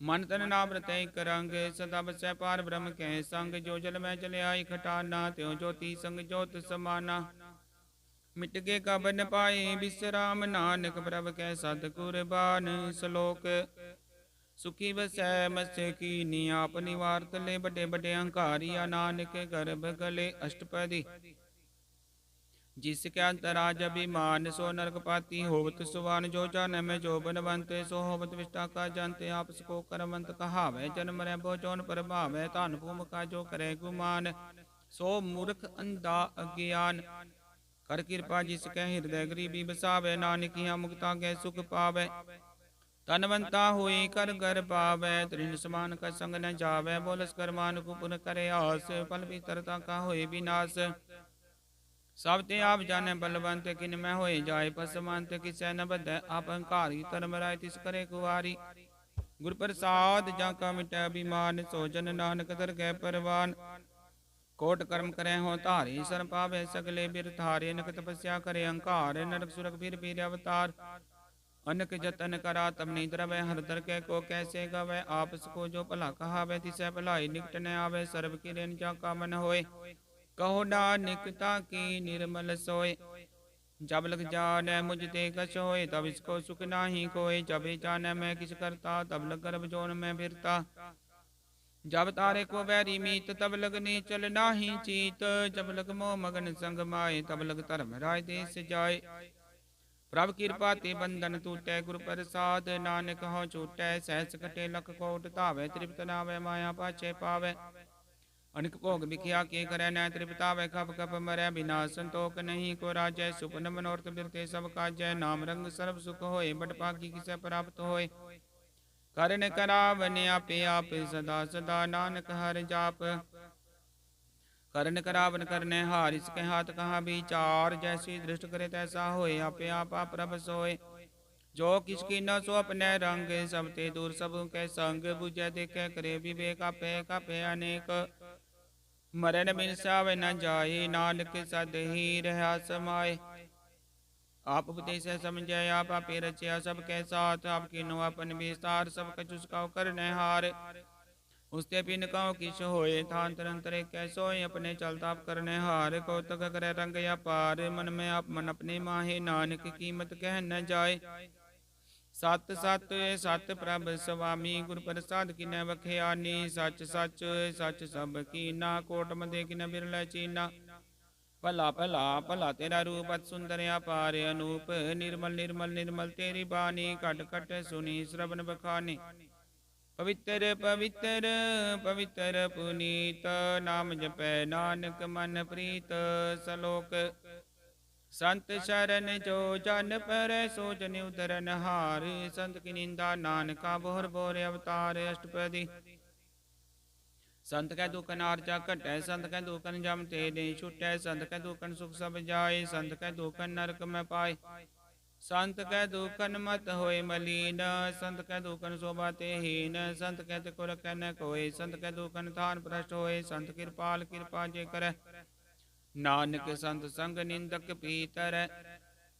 मन तन नाम रतै एक रंग, सदा बसै पार ब्रह्म कै संग, जो जल में चले आई खटाना, त्यों ज्योति संग ज्योत समाना, मिट गे कब न पाए विश्राम, नानक प्रभ कै सत कुरबान। श्लोक सुखी बसै मत्स्य कीनी, आप निवार तले, बड़े बड़े अहंकारिया, नानक गर्भ गले। अष्टपदी। जिसके अंतराज अभिमान, सो नरक पाती होवत सुवान, जो जान में जो बनवंत, सो होवत विष्टा का जानते, आपस को करमंत कहावे, जन्म रे बो जोन प्रभावे, तान भूम का जो करे गुमान, सो मूर्ख अंधा अज्ञान, कर कृपा जिसके हृदय गरीबी बसावे, नानकिया मुक्ता के सुख पावे, तनवंता हुई कर घर पावे, तृण समान का संग न जावे, बोलस कर मान कुपुन करे आस, फल भी तरता का होए विनाश, ਸਭ ਤੇ ਆਪ ਜਾਣੈ ਬਲਵੰਤ, ਕਿਨ ਮੈਂ ਹੋਏ ਜਾਏ ਪਸਮੰਤ, ਕਿਸੈ ਨ ਬਧੈ ਆਪ ਹੰਕਾਰੀ, ਧਰਮ ਰਾਏ ਤਿਸ ਕਰੇ ਕੁਵਾਰੀ। ਗੁਰ ਪ੍ਰਸਾਦ ਜਾਂ ਕਾ ਮਿਟੈ ਅਭਿਮਾਨ, ਸੋ ਜਨ ਨਾਨਕ ਦਰਗਹਿ ਪਰਵਾਨ। ਕੋਟ ਕਰਮ ਕਰੈ ਹੋ ਧਾਰੀ, ਸਰ ਪਾਵੈ ਸਗਲੇ ਬਿਰ ਧਾਰੇ। ਅਨਕ ਤਪੱਸਿਆ ਕਰੇ ਅਹੰਕਾਰ, ਨਰਕ ਸੁਰਗ ਫਿਰ ਪੀਰ ਅਵਤਾਰ। अनक जतन करा तब नहीं द्रवै, हर दर कै को कैसे गवै। आपस को जो भला कहावै, तिसै भलाई निकट न आवै। सर्व की रेन जा का मन होय, कहो नानक ताकी निर्मल सोय। जब लग जानै मुझ ते कछ होय, तब इसको सुख नाही कोय। जब जानै मैं किस करता, तब लग गर्भ जोन में फिरता। जब तारे को बैरी मीत, तब लग नीचल नाही चीत। जब लग मोह मगन संग माए, तब लग धर्म राय देश जाय। प्रभ कृपा ते बंधन टूटै, गुर प्रसाद नानक हो छूटै। सहस कटे लख कोट धावै, तृप्त नावै माया पाछे पावै। अनक भोग बिखिया के करੈ, न तृप्तावै खप खप मरै। बिना संतोख नहीं को राजै, सुपन मनोरथ बिरते सब काजै। नाम रंग सर्व सुख होय, बट भागी किसै प्राप्त होय। करन करावन आपे आप, सदा सदा नानक हर जाप। करन करावन करनै हार, इसके हाथ कहाँ विचार। जैसी दृष्ट करे तैसा होय, आपे आपा प्रभ सोय। जो किस की न सो अपने रंग, सब ते दूर सब के संग। बुझै देखे करे विवेक, आपे कापे अनेक। मरण बिन सावे न जाए, नानक सद ही रहा समाए। आप उपदेश समझै, आप आपे रचया सबके साथ। आप कीनो अपन विस्तार, सब कछु सुखाओ करनै हार। उसते पिन कहो किस होए, थान तरंतरे कैसोए। अपने चलता आप करने हार, कौतक करे रंग या पार। मन में आप मन अपने माहे, नानक कीमत कह न जाए। सत सत सत प्रभ स्वामी, गुर प्रसाद किनै बखियानी। सच सच सच सब कीना, कोट मदे किन बिरलै चीना। भला भला भला तेरा रूप अति सुंदर अपार। अनूप निर्मल निर्मल निर्मल तेरी बानी। घट घट सुनी श्रवण बखानी। पवित्र पवित्र पवित्र पुनीत, नाम जपै नानक मन प्रीत। सलोक संत शरण जो जन पर, सो जन उदरन हार। संत की निंदा नानका, बोहर बोर अवतार। अष्टपदी संत कै दुख नारजा घटै, संत कै दुखन जम ते नहीं छुटै। संत कै दुखन सुख सब जाय, संत कै दुखन नरक में पाए। संत कै दुखन मत होय मलीन, संत कै दुखन शोभा ते हीन। संत कै तिको रखै न कोय, संत कै दुखन थान भ्रष्ट होय। संत कृपाल कृपा जे करੈ, नानक संत संग निंदक पीतरै।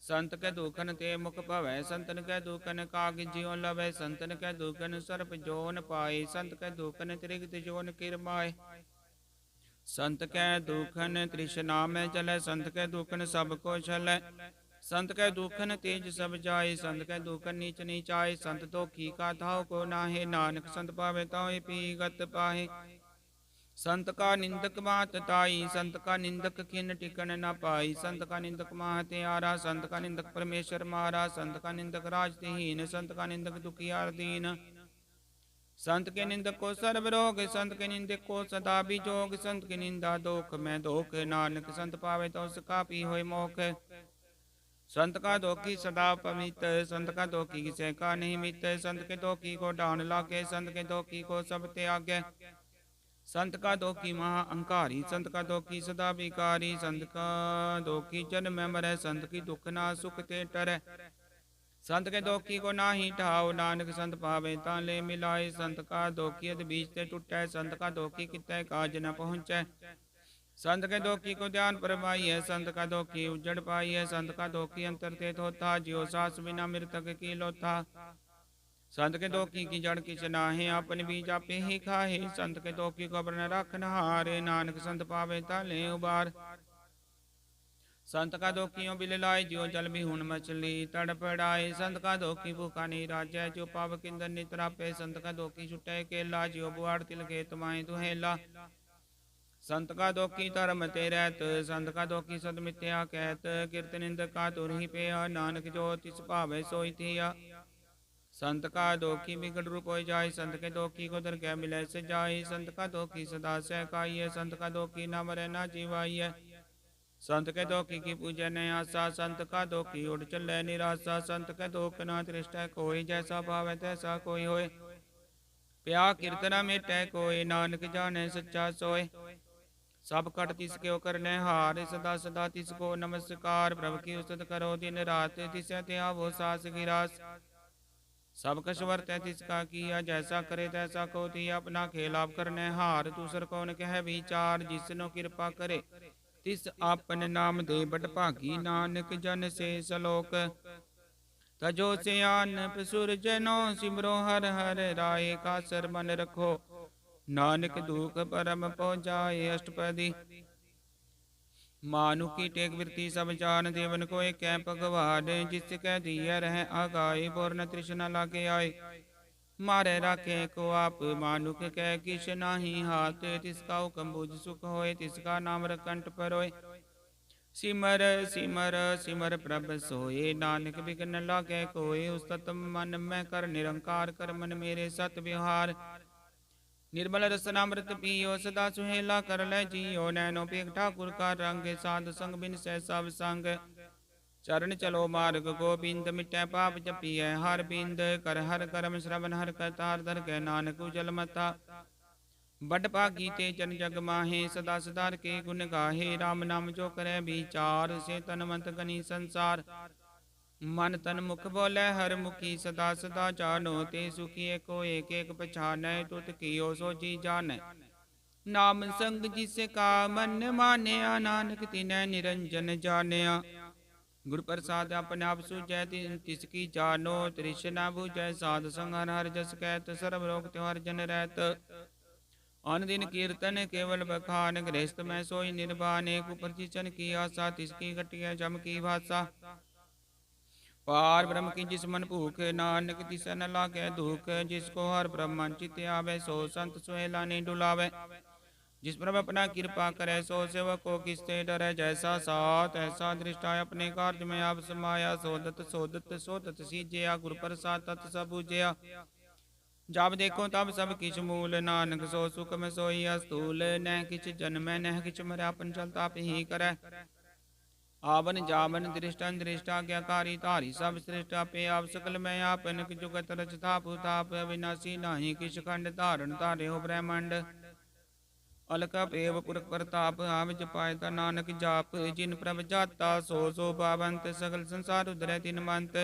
संत कै दुखन ते मुख भवै, संतन कै दुखन काग जियो लवै। संतन कै दुखन सर्प जोन पाए, संत कै दुखन त्रिगत जोन किरमाए। संत कै दुखन तृष्णा में जलै, संत कै दुखन सब को छलै। संत कै दुखन तेज सब जाय, संत कै दुखन नीच नीचाय। संत दोखी का थाव को नाहे, नानक संत पावे ताहि पी गत पाहे। संत का निंदक बात ताई, संत का निंदक खिन टिकन न पाई। संत का निंदक माह त्यारा, संत का निंदक परमेश्वर मारा। संत का निंदक राज तिहीन, संत का निंदक दुखियार दीन। संत के निंदक को सर्व रोग, संत के निंदक को सदा बिजोग। संत की निंदा दोख में दोख, नानक संत पावे तो उसका पी होय मोख। संत का दोखी सदा पवित, संत का दोखी किसे का नहीं मित। संत के दोखी को डान लागे, संत के दोखी को सब त्यागे। संत का दोखी महा अहंकारी, संत का दोखी सदा विकारी। संत का दोखी जन्म में मरै, संत की दुख ना सुख ते टरै। संत के दोखी को नाही ठाओ, नानक संत पावे तां ले मिलाए। संत का दोखी अध बीज ते टूटै, संत का दोखी कितै काज न पहुँचै। संत के दोखी को ध्यान परमाइए, संत का दोखी उजड़ पाइए। संत का दोखी अंतर ते होता, जियो सास बिना मृतक की लोथा। संत के दोखी की जड़ किस नाहे, अपन बीज आपे ही खाहे। संत के दोखी को बरन रखन हारे, नानक संत पावे ताले उबार। संत का दोखियों बिल लाए, जियो जल बिहुन मछली तड़पड़ाए। संत का दोखी भूखा नहीं राजै, जो पाव किंदन नितरापे। संत का दोखी छुटै केला, जियो बुआड़ तिल के तुम्हाए दुहेला। संत का दोखी धर्म ते रहत, संत का दोखी सद मिथ्या कहत। कीर्त निंदक का तुर ही पेया, नानक जो तिस भावै सोई थिया। संत का दोखी बिगड़ रूप हो जाय, संत के दोखी को दरगह मिलै सजाय। संत का दोखी सदा सहकाइए, संत का दोखी न मरै न जीवाइए। संत के दोखी की पूजै न आसा, संत का दोखी उड़ चलै निराशा। संत के दोख न दृष्टै कोई, जैसा भावै तैसा कोई होय। प्या कीर्तना मेटै कोय, नानक जानै सच्चा सोय। सब कट तिसके करने हार, सदा सदा तिसको नमस्कार। प्रभु की उस्तत करो दिन रात, तिसे त्या वो सास गिरास। सब कछ वर्तै तिसका किया, जैसा करे तैसा को तिया। अपना खेलाप करने हार, दूसर कौन कह विचार। जिसनो कृपा करे तिस आपन नाम दे, बट भागी नानक जन से सलोक। तजो सियान पसुर जनो, सिमरो हर हर राय। का सर मन रखो नानक दुख परम पहुँचाए। अष्टपदी मानु की टेक वृत्ति सब जान, देवन को एक भगवान। जिस कह दिया रह आगाए, पूर्ण तृष्णा लागे आए। मारे राखे को आप मानुक कह किश नाही हाथ। तिसका हुक्म बुझ सुख होए, तिसका नाम रकंठ परोए। सिमर सिमर सिमर प्रभ सोए, नानक बिघ्न लागे कोय। उस्तत मन में कर निरंकार, कर मन मेरे सत विहार। निर्मल रसनामृत पियो, सदा सुहेला कर ले जियो। नैनो पेख ठाकुर का रंग, साध संग बिन सै सब संग। चरण चलो मार्ग गोबिंद, मिटै पाप जपिय हर बिंद। कर हर करम श्रवण हर करतार, धर के नानक उजल मता। बड़ भागी ते जन जग माहे, सदा सदार के गुण गाहे। राम नाम जो करे विचार, से तन मंत गनी संसार। मन तन मुख बोले हर मुखी, सदा सदा जानो ते सुखी। को एक एक पछानै, तुत कियो सो जी जानै। नाम संग जिसे का मन मानया, नानक तिनै निरंजन जानिया। गुरु प्रसाद अपने आप सूझै, तिसकी जानो। तृष्णा बुझै साध संग, हर हर जस कहत। सर्व रोग त्योहार जन रहत। अन दिन कीर्तन केवल बखान, गृहस्थ में सोई निर्वाण। एक ऊपर जिसन की आशा, तिसकी घटिया जम की भाषा। पार ब्रह्म की जिस मन भूख, नानक तिस न लागे दुख। जिसको हर ब्रह्मन चित आवे, सो संत सुहेला नहीं डुलावे। जिस प्रभु अपना कृपा करे, सो सेवक को किससे डरे। जैसा साथ ऐसा दृष्टा, अपने कार्य में आप समाया। सोदत सोदत सोदत सीजया, गुरु प्रसाद तत् सब बुझया। जब देखो तब सब किछ मूल, नानक सो सुख में सोई अस्तूल। न किछ जन्मै न किछ मरै, अपन चलता ही करे। आवन जावन दृष्टन दृष्टा, आज्ञाकारी धारी सब श्रेष्ठा। पे आप सकल में आपन, जुगत रच थाप थाप। अविनाशी नाही किछ खंड, धारण धारे हो ब्रह्मांड। अलक पेव पुरख प्रताप, आम जपायता नानक जाप। जिन प्रभ जाता सो सो पावंत, सकल संसार उधरै तिन मंत।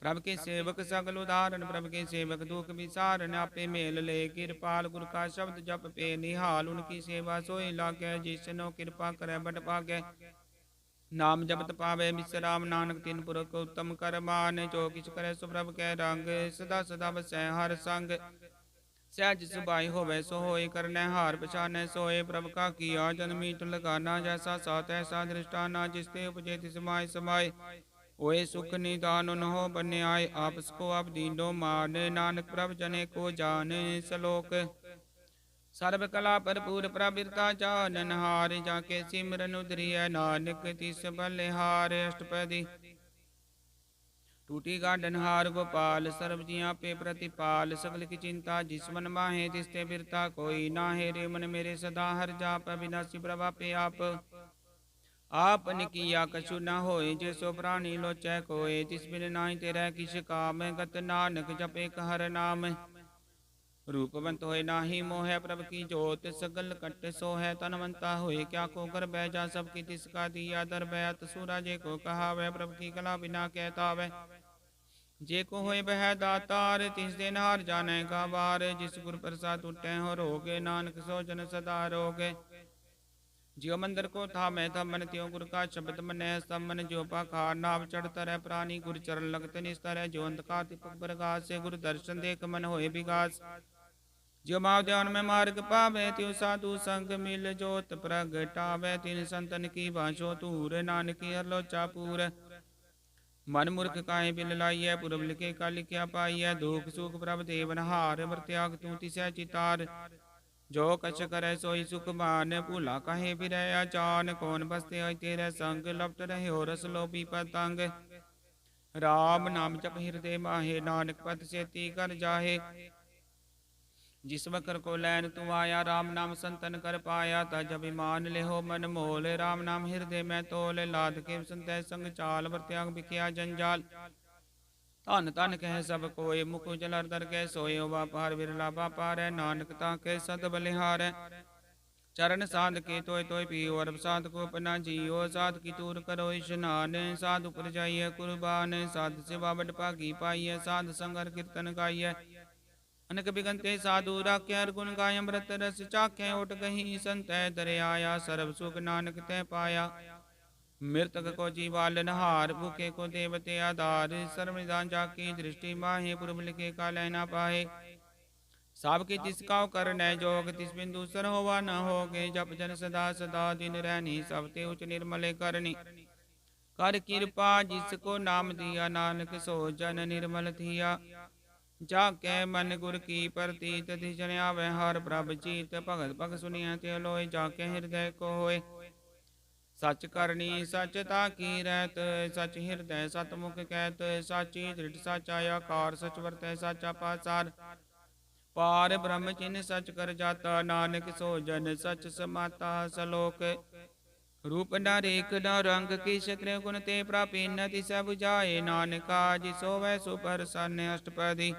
प्रभु के सेवक सगल उदाहरण, प्रभु के सेवक दुख विसारण। आपे मेल ले कृपाल, गुरु का शब्द जप पे निहाल। उनकी सेवा सोई लागे, जिसनो कृपा करे बड़ भागे। नाम जपत पावे विश्राम, नानक तिन पुरख उत्तम कर मान। जो किछ करे सो प्रभु के रंग, सदा सदा बसै हर संग। सहज सुबाई होवे सो होय, करने हार पछाने सोए। प्रभु का किया जन मीठ लगाना, जैसा साथ ऐसा दृष्टाना। जिसते उपजे तिस माय समाय, ओए सुख निदान उन्हो बन्याय। आपस को आप दीनो मान, नानक प्रभ जने को जाने सलोक। सर्व कला भरपूर प्रबिरता जानन हार, जाके सिमरन उधरिय नानक तिस बलिहार। अष्टपदी टूटी गार्डन हार गोपाल, सर्व जिया पे प्रतिपाल। सकल की चिंता जिस मन माहे, तिसते बिरता कोई नाहे। रे मन मेरे सदा हर जाप, अविनाशी प्रभा पे आप। आपन किया कछु न होए, जे सो प्राणी लोचै कोय। तिस बिन नाहि तेरै किछ काम, गत नानक जपे हर नाम। रूपवंत होए नाही मोह, प्रभु की जोत। सगल कट सोहै तनवंता होए, क्या को कर बैजा। सबकी तिसका दिया दर बैत। सूरजे को कहावै, प्रभु की कला बिना कहतावै। जे को होए बह दातार, तिस दिन हार जाने का बार। जिस गुरु प्रसाद उठे हो रोगे, नानक सो जन सदा रोगे। जियो मंदिर को था मैं था मन, त्यों गुरु का शब्द मनै सब मन। जो पाखार नाव चढ़ता रह प्राणी, गुरु चरण लगत निस्तर है। जो अंत का दीपक प्रकाश से, गुरु दर्शन देख मन होए विकास। जो माव ध्यान में मार्ग पावे, त्यों साधु संग मिल जोत प्रगटावे। तीन संतन की भाषो तूर, नानकी हर लोचा पूर। मन मूर्ख काहे बिल लाइय, पुरब लिखे का लिखया पाइय। दुख सुख प्रभ देवन हार, वर्त्याग तू तिसै चितार। जो कछ करे सोई सुख मान, भूला कहे बिरै अचान। कौन बसते आई तेरे संग, लपट रहे हो रस लोभी पतंग। राम नाम जप हृदय माहे, नानक पद सेती कर जाहे। जिस बकर को लैन तू आया, राम नाम संतन कर पाया। तज अभिमान ले हो मन मोल, राम नाम हृदय में तोल। लाद के संत संग चाल, वर्त्याग बिखिया जंजाल। धन धन कह सब कोय, मुख उजलर दर के सोय। व्यापार बिरला व्यापार है, नानक ताके सद बलिहार है। चरण साध के तोय तोय पियो अरब साध को अपना जियो साध की तूर करो स्नान साध उपर जाइए कुर्बान साध सेवा बड भागी पाइय साध संगर कीर्तन गाइय अनक बिगंते साधु राख्य गुण गाय अमृत रस चाख्य ओट गही संत दरे आया सर्व सुख नानक तै पाया मृतक को जीवाल नहार भूखे को देवते आधार सर्वनिदान जाकी दृष्टि माहे पुरब लिखे का लहना पाए साब के तिसका कर न जोग तिस बिंदु सर होवा न होगे जप जन सदा सदा दिन रहनी सब ते उच निर्मले करनी कर कृपा जिसको नाम दिया नानक सो जन निर्मल थिया जाके मन गुर की प्रतीत जन आवे हर प्रभ जीत भगत भग सुनिया ते लोय जाके हृदय को होए सच करनी सच ताकी रहत सच हृदय सतमुख कहत साची दृढ़ साचा आकार सच वर्त साचा पासार पार ब्रह्म चिन्ह सच कर जाता नानक सो जन सच समाता सलोक रूप न रेख न रंग किस त्रिगुण ते प्रापीन तिस बुझाए नानका जिसो वै सुप्रसन्न अष्टपदी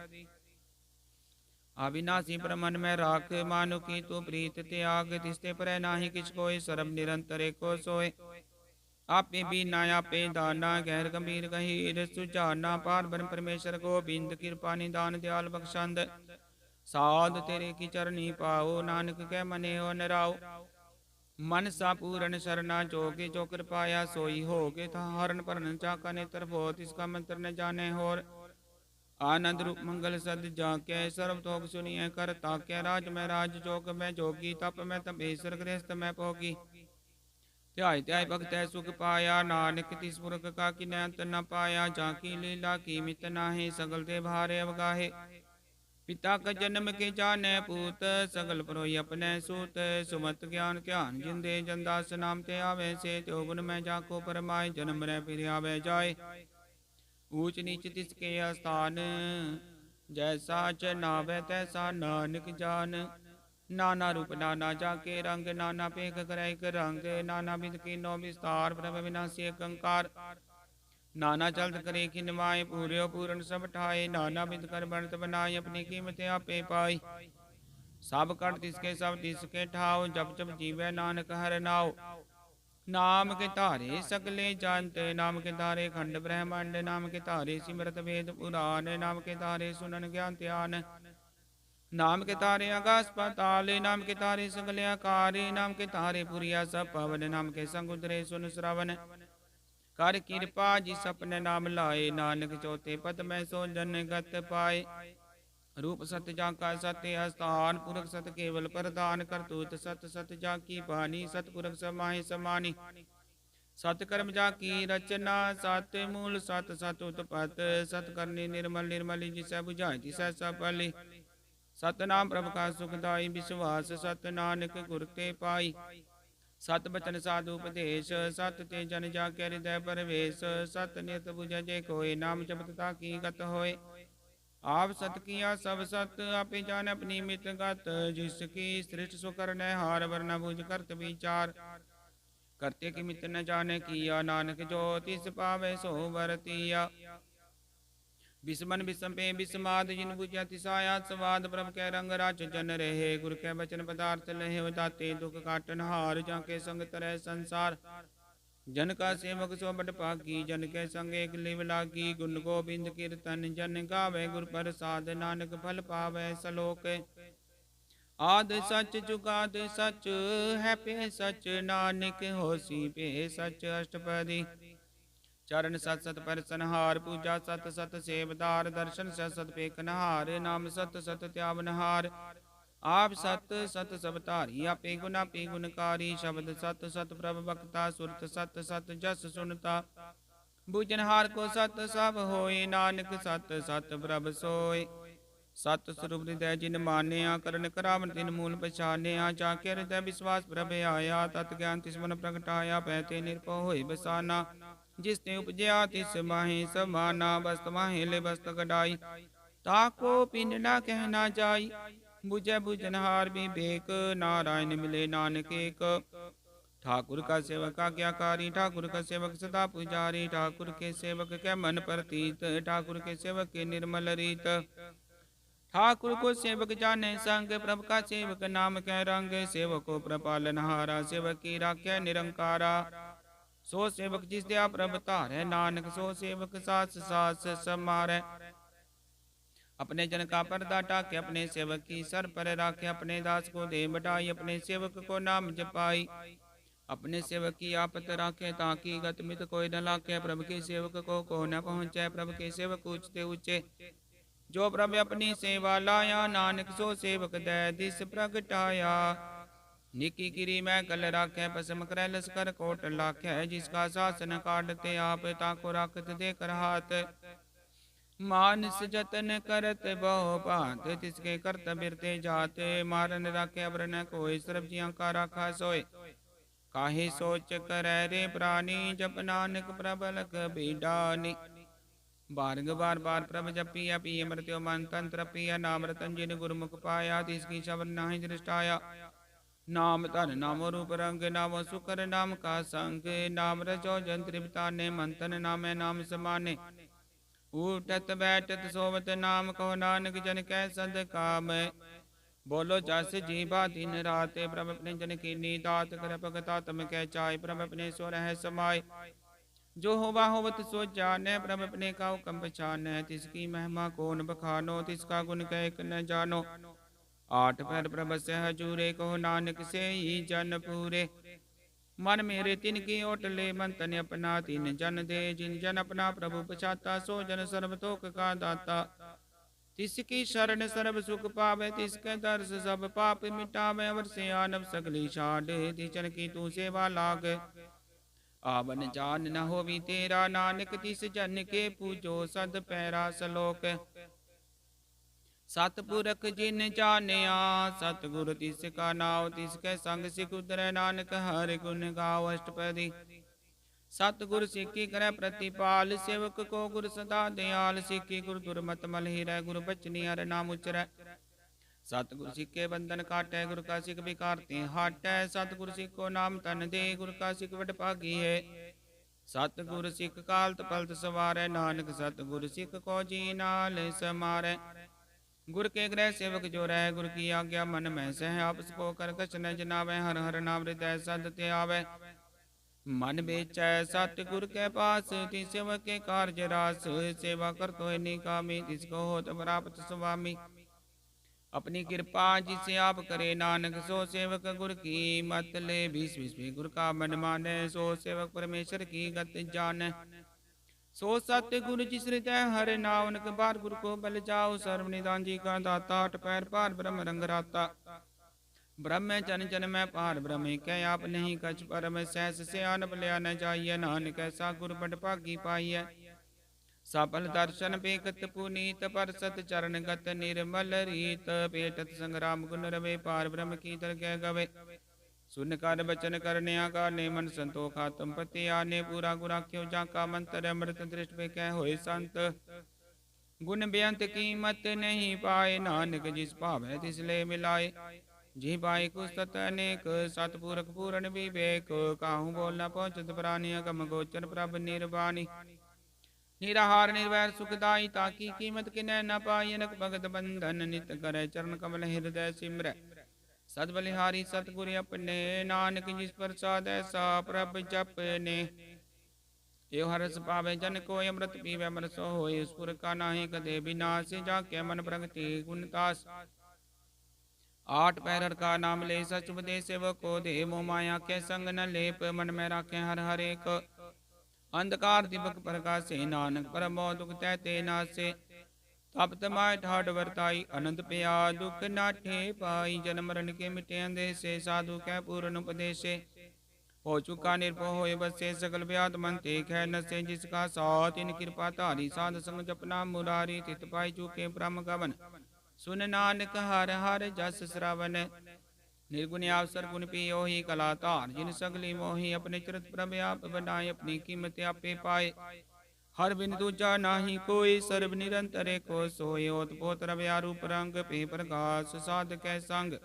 अविनाशी प्रमन में राख मानु की तू प्रीत त्याग तिस्ते पर नाही किछ कोय सर्व निरंतर एको सोय आपे भी नाया पे दाना गैर गंभीर गहीर सुजाना पार ब्रह्म परमेश्वर गोबिंद कृपा निदान दयाल बख्शंद साध तेरे की चरणी पाओ नानक के मने हो नराओ मन सा पूरन शरणा जोगे जो कृपाया सोई होगे था हरण परन चाका नेत्र भोत इसका मंत्र न जाने होर आनंद रूप मंगल सद जाके सर्व तोग सुनिए कर ताके राज में राज जोग में जोगी तप में तपेश्वर गृहस्थ में भोगी त्याय त्याय भक्त सुख पाया नानक तिस पुरख का कि अंत न पाया जाकी लीला की मित नाहे सगल दे भारे अवगाहे पिता का जन्म के जाने पूत सगल परोई अपने सूत सुमत ज्ञान ध्यान जिंदे जनदास नाम ते आवे से त्यो गुण में जाको परमाय जन्म रे फिर आवे जाए ऊंच नीच तिसके स्थान जैसा चनावे तैसा नानक जान नाना रूप नाना जाके रंग नाना पेख करे रंग नाना विध की नो विस्तार प्रभ विनाशी कंकार नाना चलत करे खिनवाए पूर्यो पूर्ण सब ठाए नाना बिद कर बनत बनाए अपनी कीमत आपे पाई सब कट तिसके सब तिसके ठाओ जब जब जीवे नानक हर नाओ नाम के तारे सगले जानते नाम के तारे खंड ब्रह्मांड नाम के तारे सिमरत वेद पुराण नाम के तारे सुनन ज्ञान ध्यान नाम के तारे आकाश पाताल नाम के तारे सगले आकार नाम के तारे पुरिया सब पवन नाम के संग उतरे सुन श्रवण कर कृपा जिस अपने नाम लाए नानक चौथे पद में सो जन गत पाए रूप सत जाका सत्य स्थान पुरख सत केवल प्रदान करतूत सत सत जाकी बानी सतपुरख समाहि समानी सत कर्म जाकी रचना सत मूल सत सत उत्पत सत करनी निर्मल निर्मली जिसे बुझाई तिसै सफली सतनाम प्रभु का सुखदाई विश्वास सत नानक गुर ते पाई सत बचन साधु उपदेश सत ते जन जाके हृदय परवेश सत नित बुझ जे कोय नाम जपत ताकी गत होय आप सत किया सब सत आपे जान अपनी मित गत जिसकी सृष्टि सुकर्ण हार वर्ण बुझ करत विचार करते की मित न जाने किया नानक जो तिस पावे सो वरतिया बिस्मन बिस्म पे बिस्माद जिन बुझा तिसाया स्वाद प्रभ के रंग राज जन रहे गुरु के बचन पदार्थ लहे दाते दुख काटन हार जाके संग तरह संसार जन का सेवक सो बट पाकी जन के संग एक लिव लागी गुण गोबिंद कीर्तन जन गावे गुर प्रसाद नानक फल पावे सलोक आद सच जुगाद सच है पे सच नानक होसी पे सच अष्टपदी चरण सत सत पर सनहार पूजा सत सत सेवदार दर्शन सत पेख नहार नाम सत सत त्यावनहार आप सत सत सब धारी आपे गुणकारी शब्द सत सत प्रभ बक्ता सुरत सत सत जस सुनता बुझनहार को सत सब होए नानक सत सत प्रभ सोए सत स्वरूप हृदय जिन मान्या करण करावन तिन मूल पछान्या जाके हृदय विश्वास प्रभ आया तत् ज्ञान तिस मन प्रगटाया पैते निरपो होए बसाना जिसने उपजया तिस माहे समाना बस्त माहे ले बस्त गडाई ताको पिन न कहना जाई बुझे बुझनहार विवेक नारायण मिले नानक एक ठाकुर का सेवक आज्ञाकारी ठाकुर का सेवक सदा पुजारी ठाकुर के सेवक के मन प्रतीत ठाकुर के सेवक के निर्मल रीत ठाकुर को सेवक जाने संग, प्रभु का सेवक नाम कै रंग। सेवक को प्रपालनहारा, सेवक की राख्या निरंकारा। सो सेवक जिस दया प्रभ धारै, नानक सो सेवक सास सास समारै। अपने जन का पर्दा टाके, अपने सेवक की सर पर राखे। अपने दास को दे बढ़ाई, अपने सेवक को नाम जपाई। अपने सेवक की आपत राखे, ताकि गत मित कोई न लाखे। प्रभु के सेवक को न पहुँचे, प्रभु के सेवक ऊंचते ऊंचे। जो प्रभु अपनी सेवा लाया, नानक सो सेवक दै दिस प्रगटाया। निकी गिरी मैं कल राखे, पसम कर लस्कर कोट लाखे। जिसका शासन काटते आप, ताको राखत देकर हाथ। मानस जतन करत बहु भांत, तिसके करत बिरते जाते। मारन राखे अबर न कोई, सर्ब जियां का राखा सोय। काहे सोच करे रे प्राणी, जप नानक प्रबलक बीडानी। बारग बार बार प्रभ जपिया, पिय मृत्यो मन तंत्र पिया। नाम रतन जिन गुरमुख पाया, तिसकी शबर नाहि दृष्टाया। नाम धन नामो रूप रंग, नामो सुकर नाम का संग। नाम रजो जन त्रिपताने, मंथन नामे नाम समाने। उठत बैठत सोवत नाम, कहो नानक जन कै सद काम। बोलो जस जीवा दिन रात, प्रभ अपने जन की नीदात। कर भगता तम कै चाय, प्रभ अपने सो रह समाय। जो होवा होवत सो जाने, प्रभ अपने का हुक्म पछाने। तिसकी महिमा कौन बखानो, तिसका गुण कह न जानो। आठ पैर प्रभ से हजूरे, कहो नानक से ही जन पूरे। मन मेरे तिन की ओटले, मन तन अपना तिन जन दे। जिन जन अपना प्रभु पछाता, सो जन सर्व तोक का दाता। तिसकी शरण सर्व सुख पावे, तिसके दर्श सब पाप मिटावे। अवर से आनव सगली छाड़, तिचन की तू सेवा लाग। आवन जान न होवी तेरा, नानक तिस जन के पूजो सद पैरा सलोक। सतपुरख जिन जानिया, सतगुरु तिसका नाव। तिसके संग सिख उतरै, नानक हर गुण गाओ अष्टपदी। सतगुर सिक्खी करे प्रतिपाल, सेवक को गुर सदा दयाल। सिक्खी गुर दुर्मत मल हिरै, गुरु बचनी हर नाम उचरै। सतगुर सिक्खे बंधन काटै, गुर का सिख बिकारते हाटै। सतगुर सिक्खो नाम तन दे, गुर का सिख वड भागी है। सतगुर सिख कालत पलत सवारै, नानक सतगुर सिख को जी नाल समारै। गुर के ग्रह सेवक जो रह, गुर की आज्ञा मन में सह। आपस को कर कछ न जनावै, हर हर नाम हृदय सदते आवे। मन बेचै सतगुर के पास, तिस सेवक के कार्य रास। सेवा कर तो निकामी, तिसको होत प्राप्त स्वामी। अपनी कृपा जिसे आप करे, नानक सो सेवक गुर की मत ले। बीस गुर का मन माने, सो सेवक परमेश्वर की गत जाने। सो सत्य गुरु जिस हृदय हर नाउनक, बार गुरु को बल जाओ। सर्व निदान जी का दाता, आठ पैर पार ब्रह्म रंग राता। ब्रह्म जन जन में पार ब्रह्म कै, आप नहीं कछ परम। सहस से आन बलिया न जाइए, नानक ऐसा गुरु बड़ भागी पाइय। सफल दर्शन बेकत पुनीत, पर सत चरण गत निर्मल रीत। पेटत संग्राम गुण रवे, पार ब्रह्म की दरगह गवे। सुन कर बचन करने आगाने, मन संतोख आत्म पति आने। पूरा गुराख्यो जाका मंत्र, अमृत दृष्ट पे कह होए संत। गुण बेअंत कीमत नहीं पाए, नानक जिस भावै तिस ले मिलाए। जी पाए कुछ अनेक, सतपुरख पूर्ण विवेक। काहू बोल न पहुँचत प्राणी, अगम गोचर प्रभ निर्वाणी। निराहार निर्वैर सुखदाई, ताकी कीमत किनै न पाई। अनक भगत बंधन नित करे, चरण कमल हृदय सिमरै। सद बलिहारी सतगुर अपने, नानक जिस प्रसाद ऐसा प्रभ जपने। यो हरस पावे जन को, अमृत पीवे अमर सो होय। उस पुर का नाही कदे विनाश, जाके मन प्रगति गुणतास। आठ पैर का नाम ले, सच उपदेश सेवको दे। मोह माया के संग न लेप, मन में राखे हर हर एक। अंधकार दिवक प्रकाशे, नानक परमो दुख तैते नासे। तप तमाय ठाड वर्ताई, अनंत पया दुख नाठे पाई। जन्म मरण के मिटे अंदेशे, साधु कै पूर्ण उपदेशे। हो चुका निर्भो होए बसे, सकल व्याध मन ते खै नसे। जिसका साथ इन कृपा धारी, साध संग जपना मुरारी। तित पाई चुके ब्रह्म गवन, सुन नानक हर हर जस श्रवण। निर्गुण अवसर गुण पियो ही कला धार, जिन सगली मोही। अपने चरित प्रभ आप बनाए, अपनी कीमत आपे पाए। हर बिन दूजा नाही कोई, सर्व निरंतर को सोय। ओत पोत रव्या रूप रंग, पे प्रकाश साध कै संग।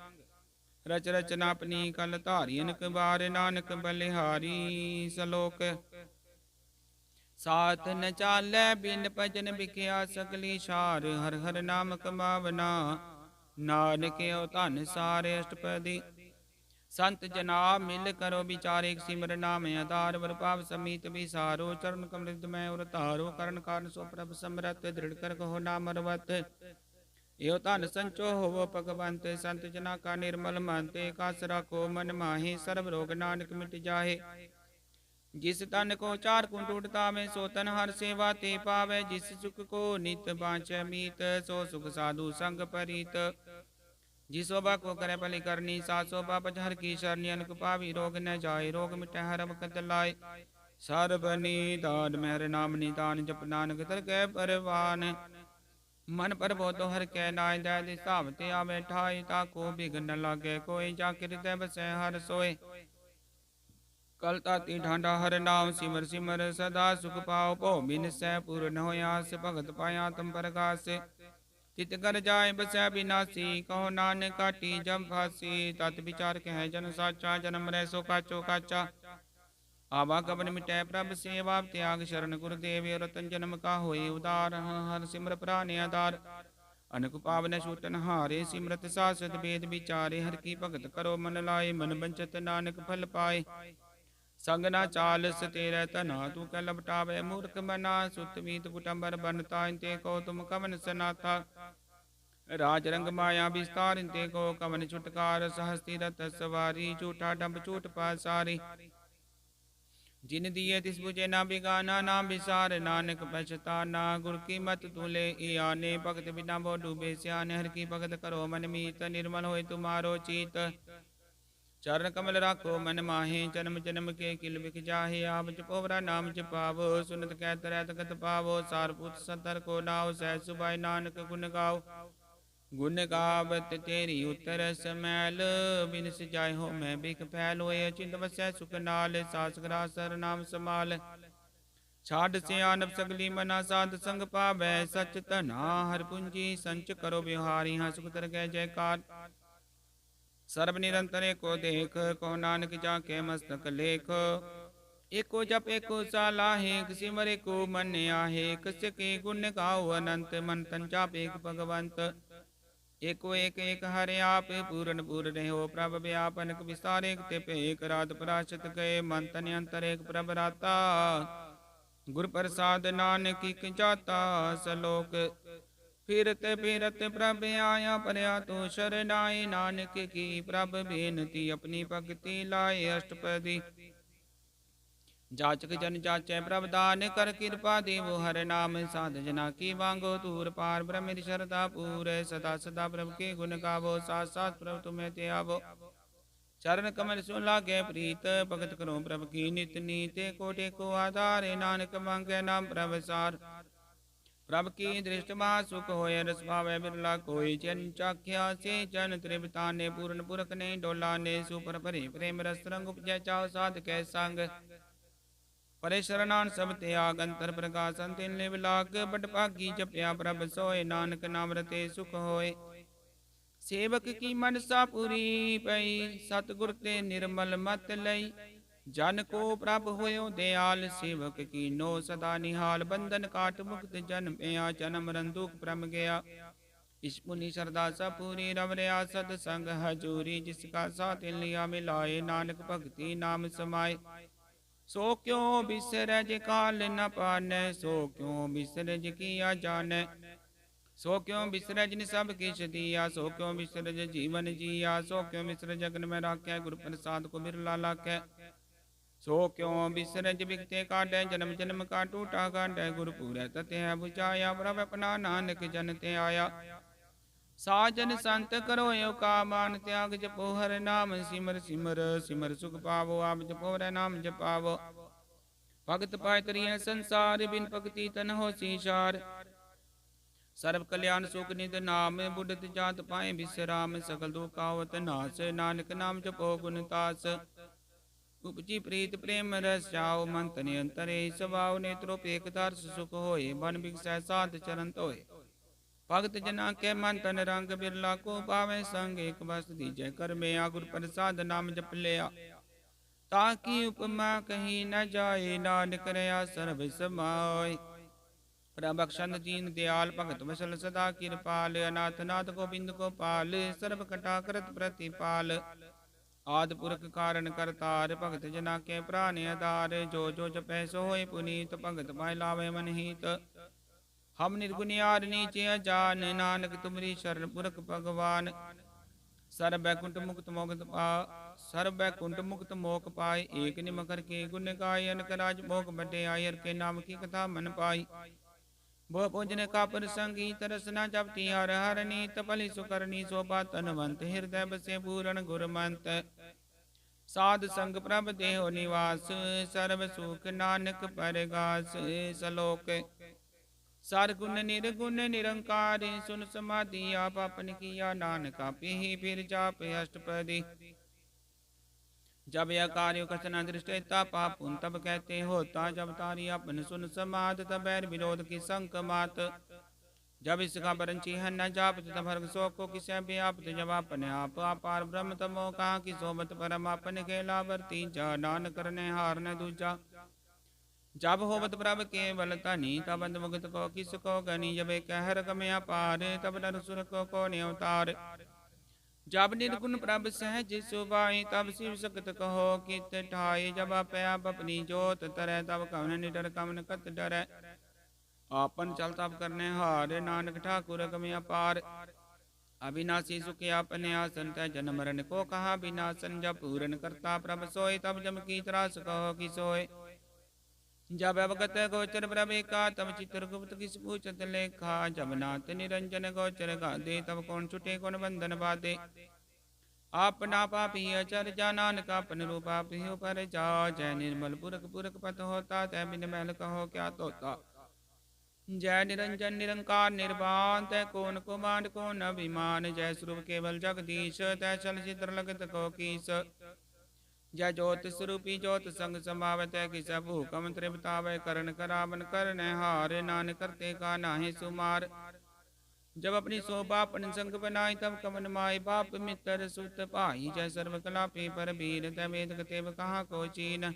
रच रचना अपनी कल धारी, अनक बार नानक बलिहारी सलोक। साथ न चालै बिन भजन बिख्या सकली शार। हर हर नाम कमावना नानक ਓ ਧਨ ਸਾਰੇ ਅਸ਼ਟਪਦੀ। संत जना मिल करो विचारे सिमर नाम आधार। वर भाव समीत विसारो चरण कमृत में उर तारो। करण कारण सो प्रभ समरत दृढ़ कर कहो नाम रवत। यो धन संचो होवो भगवंत संत जना का निर्मल मनते। कास राखो मन माहे सर्व रोग नानक मिट जाहे। जिस तन को चार कुंट उठता में सो तन हर सेवा ते पावे। जिस सुख को नित बाँचै मीत सो सुख साधु संग परीत। जिस शोभा को करे भली करनी सा शोभा पचहर की शरणी। अनक पावी रोग न जाए रोग मिटे हर वखत लाए। सर्व निदान मेहर नाम निदान जप नानक तरकै परवान। मन पर बो तो हर कै नाय दै दिसावते आवे ठाई। ताको बिघन न लागे कोई जाके हृदय बसै हर सोए। कल ताती ढांडा हर नाम सिमर सिमर सदा सुख पाओ। भो बिन सै पूर्ण होयास भगत पाया तुम परगास। तित कर जाय बसै बिनासी कहो नानक काटी जम फासी। तत विचार कह जन साचा जन्म रै सो काचो काचा। आवागमन मिटै प्रभ सेवा त्याग शरण गुरुदेव। रतन जन्म का होए उदार हर सिमर प्राण आधार। अनक पावन छूटन हारे सिमरत सासत वेद विचारे। हर की भगत करो मन लाए मन बंचत नानक फल पाए। संग ना चालस तेरे तना तू कह लपटावे मूर्ख बना। सुत मीत कुटम्बर बनता इनते को तुम कवन सनाथा। राज रंग माया विस्तार इनते को कवन छुटकार। सहस्ती रथ सवारी झूठा डंब झूठ पासारी। जिन दिए तिस बुझे ना बिगाना नाम विसार। नानक पछताना गुर की मत तुले आने। भगत बिना बो डूबे स्याने। हर की भगत करो मन मीत निर्मल होए तुम्हारो चीत। चरण कमल राखो मन माहे जन्म जन्म के किल बिख जाहे। आप जपोवरा नाम जपावो सुनत कै तरह तकत पावो। सारपुत सतर को नाव सह सुभाय नानक गुण गाओ। गुण गावत तेरी उत्तर समैल बिन सजाय हो मैं बिख फैल। होए चिंत वसै सुख नाल सास ग्रासर नाम समाल। छाड़ से आनब सगली मना साध संग पावै। सच धना हर पूंजी संच करो बिहारी। हाँ सुख तर गै जयकार सर्व निरंतर को देख। को नानक जाके मस्तक लेख। एको जप एको सालाहे सिमर एको मन आहे। कस्य के गुण गाओ अनंत मन तन जाप एक भगवंत। एको एक एक हरे आप पूरन पूर रहो। प्रभ व्यापनक विस्तार एक ते एक रात पराशत गए। मन तन अंतर एक प्रभ राता। गुर प्रसाद नानक की जाता सलोक। फिरत फिरत प्रभ आया परया तो शरणाए। नानक की प्रभ बेनती अपनी भक्ति लाए अष्टपदी। जाचक जन जाचै प्रभ दान कर कृपा देवो। हर नाम साध जना की वांगो दूर पार। ब्रह्म शरदा पूर सदा सदा प्रभु के गुण गावो। साथ साथ प्रभु तुम्हें ते आवो। चरण कमल सो लागे प्रीत भगत करो प्रभु की नित नीत। कोटे को आधार नानक मांगे नाम प्रभ सार। प्रभ की दृष्ट महा सुख होय रस भावै बिरला कोई। जन चाख्या से जन त्रिवताने पूर्ण पुरख ने डोला ने। सुपर भरे प्रेम रस रंग उपजै चाओ साध कै संग। परे शरणान सब त्याग अंतर प्रकाश अंतिन लिव लाग। बट भागी जपया प्रभ सोय नानक नाम रते सुख होय। सेवक की मनसा पूरी पई सतगुर ते निर्मल मत लई। जन को प्रभ होयो दयाल सेवक की नो सदा निहाल। बंधन काट मुक्त जन पया जन्म मरण दुख प्रम गया। इस पुनि श्रद्धा सब पूरी रव रया सत संग हजूरी। जिसका साथ लिया मिलाए नानक भक्ति नाम समाए। सो क्यों बिसरज काल न पानै सो क्यों बिसरज किया जानै। सो क्यों बिसरज नि सब किछ दिया सो क्यों बिसरज जीवन जिया। सो क्यों बिसरज जगन में राखै गुरु प्रसाद को बिरला लाखै। सो क्यों बिसरज बिकते काटै जन्म जन्म का टूटा गांडै। गुरु पूरै तते है बुझाया प्रभ अपना नानक जन ते आया। साजन संत करो यो का मान त्याग जपो हर नाम। सिमर सिमर सिमर सुख पावो आप जपो हर नाम जपावो। भगत पाय तरिय संसार बिन भगति तन हो सीसार। सर्व कल्याण सुख निध नाम बुढ़त जात पाए विश्राम। सकल दुख आवत नाश नानक नाम जपो गुण तास। उपजी प्रीत प्रेम रस जाओ मन तनि अंतरे स्वभाव। नेत्रो पेक दर्श सुख होए बन बिगसै साध चरण तोए। भगत जना के मन तन रंग बिरला को पावे संग। एक बस दीजै कर में गुर प्रसाद नाम जप लिया। ताकि उपमा कहीं न जाए, नानक रया सर्ब समाय। प्रभ बख्शंद दीन दयाल, भगत वसल सदा कृपाल, अनाथ नाथ गोविंद गोपाल, सर्ब कटा करत प्रतिपाल। आदि पुरख कारण करतार, भगत जना के प्राण आधार। जो जो जपै सो होय पुनीत, भगत पाए लावे मन हित। हम निर्गुणियार नीचे अजान, नानक तुमरी शरण पुरख भगवान। सर्व बैकुंठ मुक्त मोक्त पा, सर्व बैकुंठ मुक्त मोक पाए। एक निमकर के गुण गाय, अनक राज भोग बटे आयर के नाम की कथा मन पाई। वो पूजन का प्रसंगी, तरसना जपती हर हर नीत। भली सुकरनी शोभा तनवंत, हृदय बसे पूरण गुरमंत। साध संग प्रभ देहो निवास, सर्व सुख नानक परगास। सलोक सार गुण निर्गुण निरंकार, सुन समाधि आप अपन किया। नानक आपे ही फिर जाप अष्टपदी। जब यह कार्य कथन दृष्टता पापुन, तब कहते होता। जब तारी अपन सुन समाध, तब बैर विरोध की संक मात। जब इसका बरंची है न जापत, तब हर्ग सो को किसे व्याप्त। जब अपने आप अपार ब्रह्म तमो, कहा कि सोबत परम अपन खेला वर्ती जा। नान करने हार न दूजा, जब होवत प्रभ केवल तनी, तब मुक्त को किस को गनी। जब कहर गमे अपार, तब नर सुर को ने अवतार। जब निर्गुण प्रभ सहज सुबाई, तब शिव सकत कहो कित ठाई। जब आपे आप अपनी जोत तरह, तब कवन निडर कवन कत डरै। आपन चल तब करने हार, नानक ठाकुर गमे अपार। अविनाशी सुख अपने आसन, तय जन्म मरण को कहा विनाशन। जब पूरन करता प्रभ सोय, तब जम की त्रास कहो कि सोय। जब अवगत गोचर प्रभ का, तब चित्रगुप्त किस पूछत लेखा। जब नाथ निरंजन गोचर गादे, तब कौन छुटे कौन बंधन बाधे। अपना पापी अचर जा, नानक अपन रूप आप ही पर जा। जय निर्मल पुरख पुरख पत होता, तय बिन मैल कहो क्या तोता। जय निरंजन निरंकार निर्वाण, तय कौन कुमार कौन अभिमान। जय स्वरूप केवल जगदीश, तय चल चित्र लगत को कीस। जय ज्योत स्वरूपी ज्योत संग समावत, किस भूकम त्रिपतावय। करण करावन करन हार, नान करते का नाहि सुमार। जब अपनी शोभा अपन संग बनाई, तब कवन माय बाप मित्र सुत पाई। जय सर्व कला पे पर वीर, तय वेद कतेव कहाँ को चीन।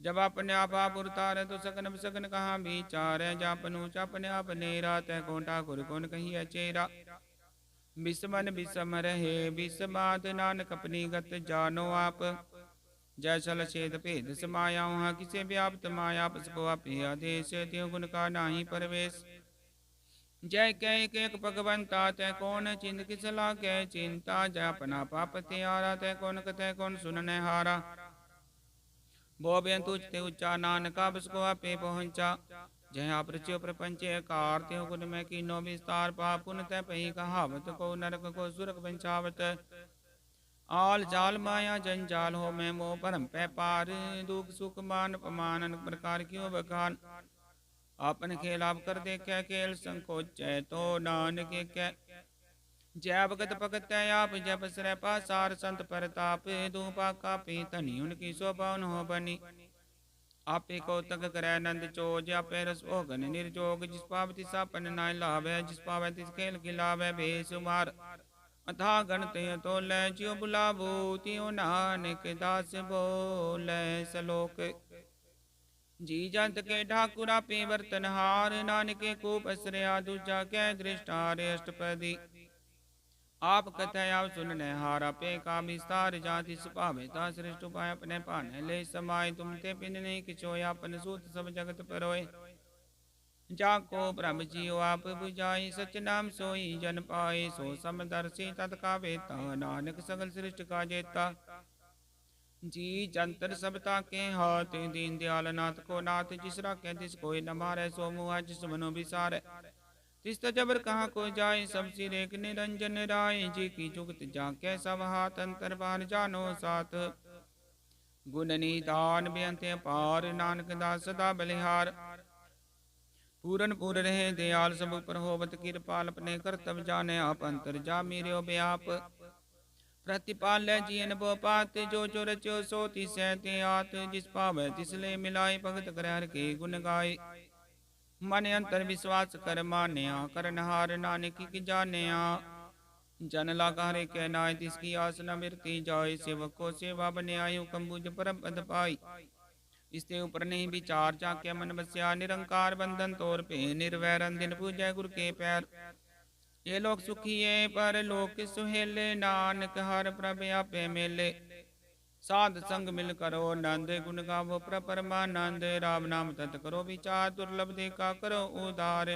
जब अपने आप उतारे, तो सकन सकन कहाँ विचार। जापनु चापने आप नेरा, तय कौन ठाकुर कौन कही चेरा। विस्मन विषम रहे विषमाद, नानक अपनी गत जानो आप। जय सल छेद भेद समाया, वहाँ किसे व्याप्त माया। पस को आपे आदेश, त्यों गुण का नाही परवेश। जय कह एक भगवंता, तय कौन चिंत किस लागे चिंता। जय अपना पाप त्यारा, तय कौन कतय कौन सुनने हारा। वो बेंतु ते उच्चा, नानका बस को आपे पहुंचा। जय आप रच्यो प्रपंचे कार, त्यों गुण में कीनो विस्तार। पाप पुन तय पही कहावत, को नरक को सुरक बंचावत। आल जाल माया जंजाल, हो मैं मोह परम पै पार। दुख सुख मान अपमान, अनेक प्रकार क्यों बखान। आपन खेल आप कर देखे, खेल संकोच तो नानक के। जय भगत भगत आप, जय बसरै पासार। संत परताप दूपा कापी, धनी उनकी शोभा हो बनी। आपे को तक करे नंद चोज, आपे रस ओगन निर्जोग। जिस पावति सापन नाय लावे, जिस पावे तिस खेल खिलावे। बेसुमार अथा गणत तो लै, जियो बुलावो तियो नानक दास बोले। सलोक जी जंत के ठाकुर आपे बर्तन हार, नानके को पसरया दूजा कै दृष्टार। अष्टपदी आप कथय आप सुनने हार, आपे का विस्तार। जाति सुपावे ता श्रेष्ठ उपाय, अपने पाने ले समाय। तुम ते पिन नहीं किचोय, अपन सूत सब जगत परोय। जाको ब्रह्म जियो आप बुझाई, सच नाम सोई जन पाए। सो समदर्शी तत्का वेता, नानक सगल सृष्टि का जेता। जी जंतर सबता के हाथ, दीन दयाल नाथ को नाथ। जिस राखे तिस कोई न मारे, सो मुआ जिस मनो विसार। तिस जबर कहाँ को जाए, सब सिर एक निरंजन राय। जी की जुगत जाके सब हाथ, अंतर बार जानो साथ। गुण निदान बेअंत पार, नानक दास सदा बलिहार। पूरन पूर रहे दयाल, सब पर होवत कृपाल। अपने कर्तव्य जाने आप, अंतर जा मेरे व्याप। प्रतिपाल जियन बो पात, जो जो रचो सो तिसै ते आत। जिस पावै तिसले मिलाए, भगत कर हर के गुण गाए। मन अंतर विश्वास कर मान्या, करनहार नानक की जानिया। जन लागा हरे कै नाय तिसकी आस न मिरती जाय। सेवक को सेवा बने आयु कंबुज परम पद पाई। इसते ऊपर नहीं विचार चाक्य मन बस्या। निरंकार बंधन तोर पे निर्वैरन दिन पूजय गुर के पैर। ये लोग सुखिए पर लोक सुहेले। नानक हर प्रभ आपे मेले। साध संग मिल करो नंद गुण गावो परमानंद। राम नाम तत करो विचार दुर्लभ देखा करो उदार।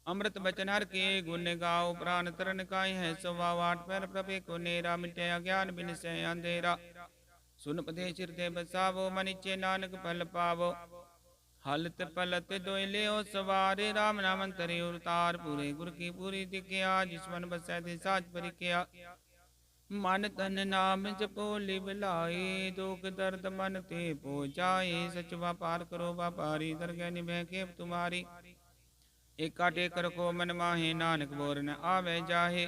अमृत बचन हर के गुण गाओ प्राण तरन काय है स्वभाव। आठ पैर प्रभे को नेरा मिटे अज्ञान बिन से अंधेरा। सुन पदे चिरते बसावो मनिचे नानक फल पावो। हलत पलत दोयले ओ सवारे। राम नाम अंतरे उतार पूरे गुर की पूरी दिखिया। जिस मन बसै ते साच परिकिया। मन तन नाम जपो लिव लाए। दुख दर्द मन ते पो जाए। सच व्यापार करो व्यापारी दरगह निभै खेप तुम्हारी। एका टेकर को मन माहे नानक बोर न आवे जाहे।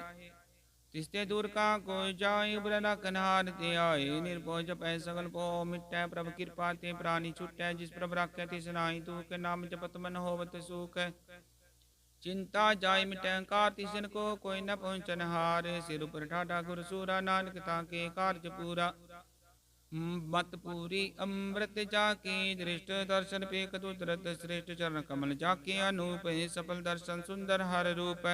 तिसते दूर का को जाए उबरना कन्हार ते आए। निर्भो जपै सगल पो मिटै प्रभ कृपा ते प्राणी छुटै। जिस प्रभ राखै तिस नाहि तूक। नाम जपत मन होवत सुख। चिंता जाय मिटै कार तिसन को कोई न पहुँचन हार। सिर उपर ठाठा गुर सूरा नानक ताके कार्य पूरा। मत पूरी अमृत जाके दृष्ट दर्शन पे कतु तुरत श्रेष्ठ। चरण कमल जाके अनूप सफल दर्शन सुंदर हर रूप।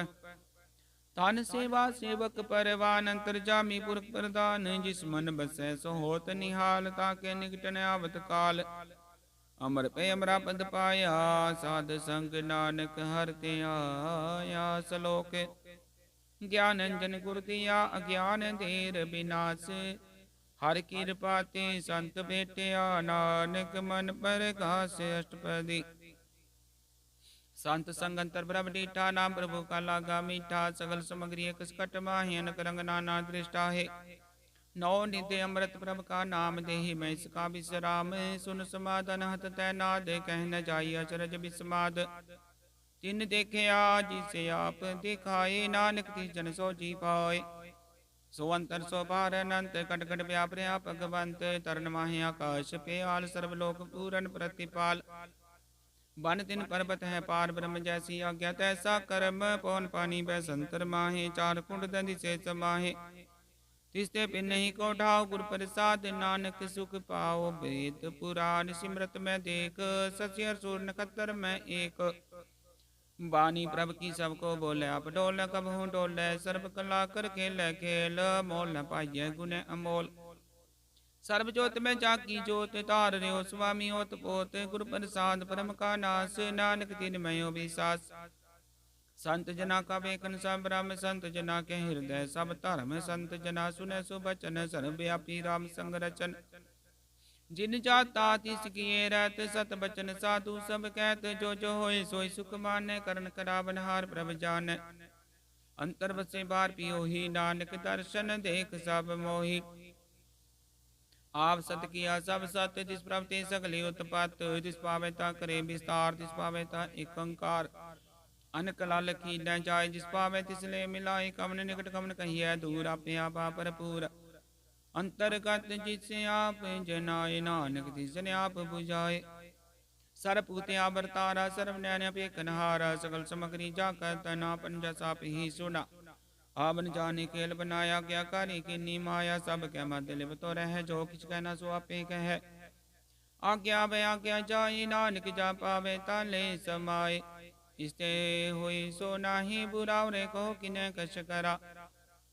तान सेवा सेवक परवान अंतर जामी पुरख प्रदान। जिस मन बसै सो होत निहाल ताके निकटन आवत काल। अमर पे अमरा पद पाया साध संग नानक हर ते आया। सलोक ज्ञान अंजन गुर दिया अज्ञान देर विनाश। हर कृपा ते संत भेटिया नानक मन प्रकाश। अष्टपदी संत संग अंतर ब्रह्म डीठा। नाम प्रभु का लागा मीठा। सगल समग्री एक सकट माहि। अनक रंग नाना दृष्टा है। नौ निधि अमृत प्रभ का नाम देहि मैं इसका विश्राम। सुन समाधन हत तैनाद कह न जाई अचरज विस्माद। तिन देखिया जिसे आप दिखाए। नानक तिस जन सो जी पाए। सो अंतर सो पार अनंत कट कट व्याप रहा भगवंत। तरन माहे आकाश पे आल सर्वलोक पूरन प्रतिपाल। बन तिन पर्वत है पार ब्रह्म जैसी आज्ञा तैसा कर्म। पवन पानी बै संतर माहे चार कुंड दधि से समाहे। तिसते पिन ही को ढाव गुर प्रसाद। नानक सुख पाओ वेद पुराण सिमरत में देख। शशि और सूर्य नक्षत्र में एक। बानी प्रभ की सबको बोले आप डोल कबहू डोले। सर्व कला कर खेल खेल मोल न पाइय गुण अमोल। सर्व जोत में जाकी जोत तार रहो स्वामी होत पोत। गुरु प्रसाद परम का नास नानक तिन मयो विसास। संत जना का वेकन सब ब्रह्म संत जना के हृदय सब धर्म। संत जना सुने सुबचन सर्वव्यापी राम संग रचन। जिन जाता तिस किए रहत सत बचन साधु सब कहत। जो होए सोई सुख माने करण करावन हार प्रभ जान। अंतर बसे बार पियो ही नानक दर्शन देख सब मोहि। आप सत किया सब सत जिस प्रभ ते सकली उत्पत। जिस पावे ता करे विस्तार तिस पावे ता एक अंकार। अनक लाल की न जाय जिस पावे तिसले मिलाए। कमन निकट कमन कहिए दूर आपे आपा भरपूर। अंतर्गत जिसे आप जनाए नानक तिसने आप बुझाए। सरपूते आवर्तारा सर्व नैन अपेकनहारा। सकल समग्री जाकर तना पंजा साप ही सुना। आवन जाने केल बनाया क्या कार्य की माया। सब क्या मध्य लिप तो रह जो किछ कहना सो आपे कह। आज्ञा वे आज्ञा जाए नानक जा पावे ताले समाए। इसते हुई सो नाही बुरा रे को किने कश करा।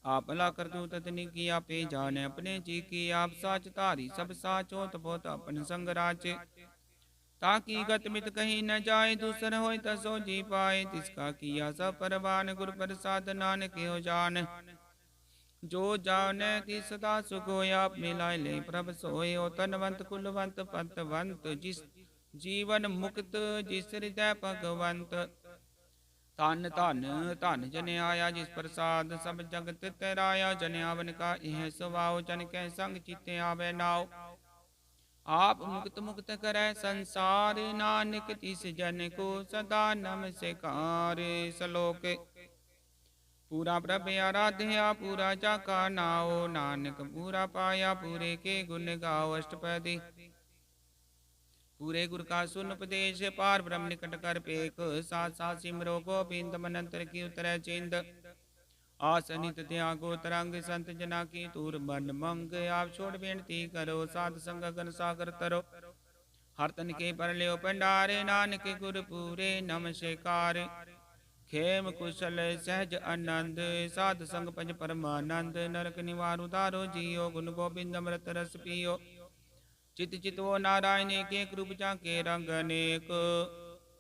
आप ला कर तू ततनी की आपे जाने अपने जी की। आप साच तारी सब साचो तपोत अपन संग राचे। ताकि गत मित कहीं न जाए दूसर होय तसो जी पाए। तिसका किया सब परवान गुर प्रसाद नानक हो जान। जो जाने ती सदा सुख होय आप मिलाए ले प्रभ सोय। ओ तनवंत कुलवंत पंतवंत जिस जीवन मुक्त जिस हृदय भगवंत। धन धन धन जन आया जिस प्रसाद सब जगत तैराया। जन आवन का यह स्वभाव जन के संग चित्ते आवे नाव। आप मुक्त मुक्त करे संसार। नानक तिस जन को सदा नमस्कार। सलोक पूरा प्रभ आराध्या पूरा जाका नाओ। नानक पूरा पाया पूरे के गुण गाओ। अष्टपदी पूरे गुर का सुन उपदेश पार ब्रह्म निकट कर पेख। साथ साथ सिमरो गोविंद मन अंतर की उतरै चिंद। आसनित त्यागो तरंग संत जना की तूर बन मंग। आप छोड़ बेनती करो साध संग गन सागर तरो। हर तन के पर लियो भंडारे नानक गुर पूरे नमस्कार। खेम कुशल सहज आनंद साध संग पंज परमानंद। नरक निवार उदारो जियो गुण गोबिंद अमृत रस पियो। चित चितवो नारायण एक रूप जाके रंग अनेक।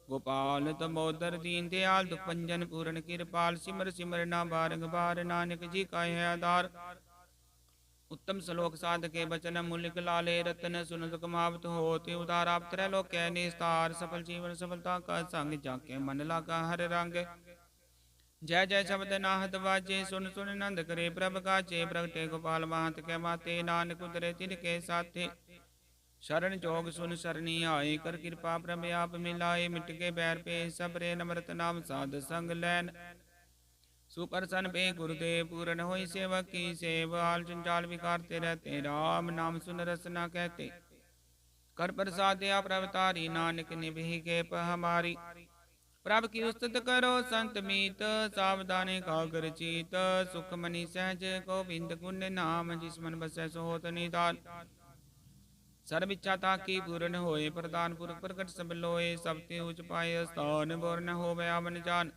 गोपाल तमोदर दीन दयाल दुख भंजन पूर्ण कृपाल। सिमर सिमर ना बारंग बार नानक जी का है आधार। उत्तम श्लोक साध के बचन मुलिक लाले रतन सुनत कमावत होते उधार। आप त्रैलोक कै निस्तार सफल जीवन सफलता का संग। जाके मन लागा हर रंग। जय जय शब्द नाहत बाजे सुन सुन नंद करे प्रभ गाजे। प्रगटे गोपाल महत के माते नानक उतरे तिनके साथे। शरण जोग सुन सरनी आए कर कृपा प्रभ आप मिलाए। मिट के बैर पे सबरे नम्रत नाम साध संग लैन। सुप्रसन्न पे गुरुदेव पूर्ण होई सेवक की सेवाल। जंजाल विकारते रहते राम नाम सुन रसना कहते। कर प्रसाद आप अवतारी नानक निभि के हमारी। प्रभ की उस्तत करो संत मीत सावधाने कागर चीत। सुख मनी सहज गोविंद गुण नाम जिस मन बसै सो होत निदान। सर्व इच्छा ताकी पूर्ण होए प्रदान पुरख प्रकट सब लोए। सब ते उच पाए स्थान बोर न होवे आवन जान।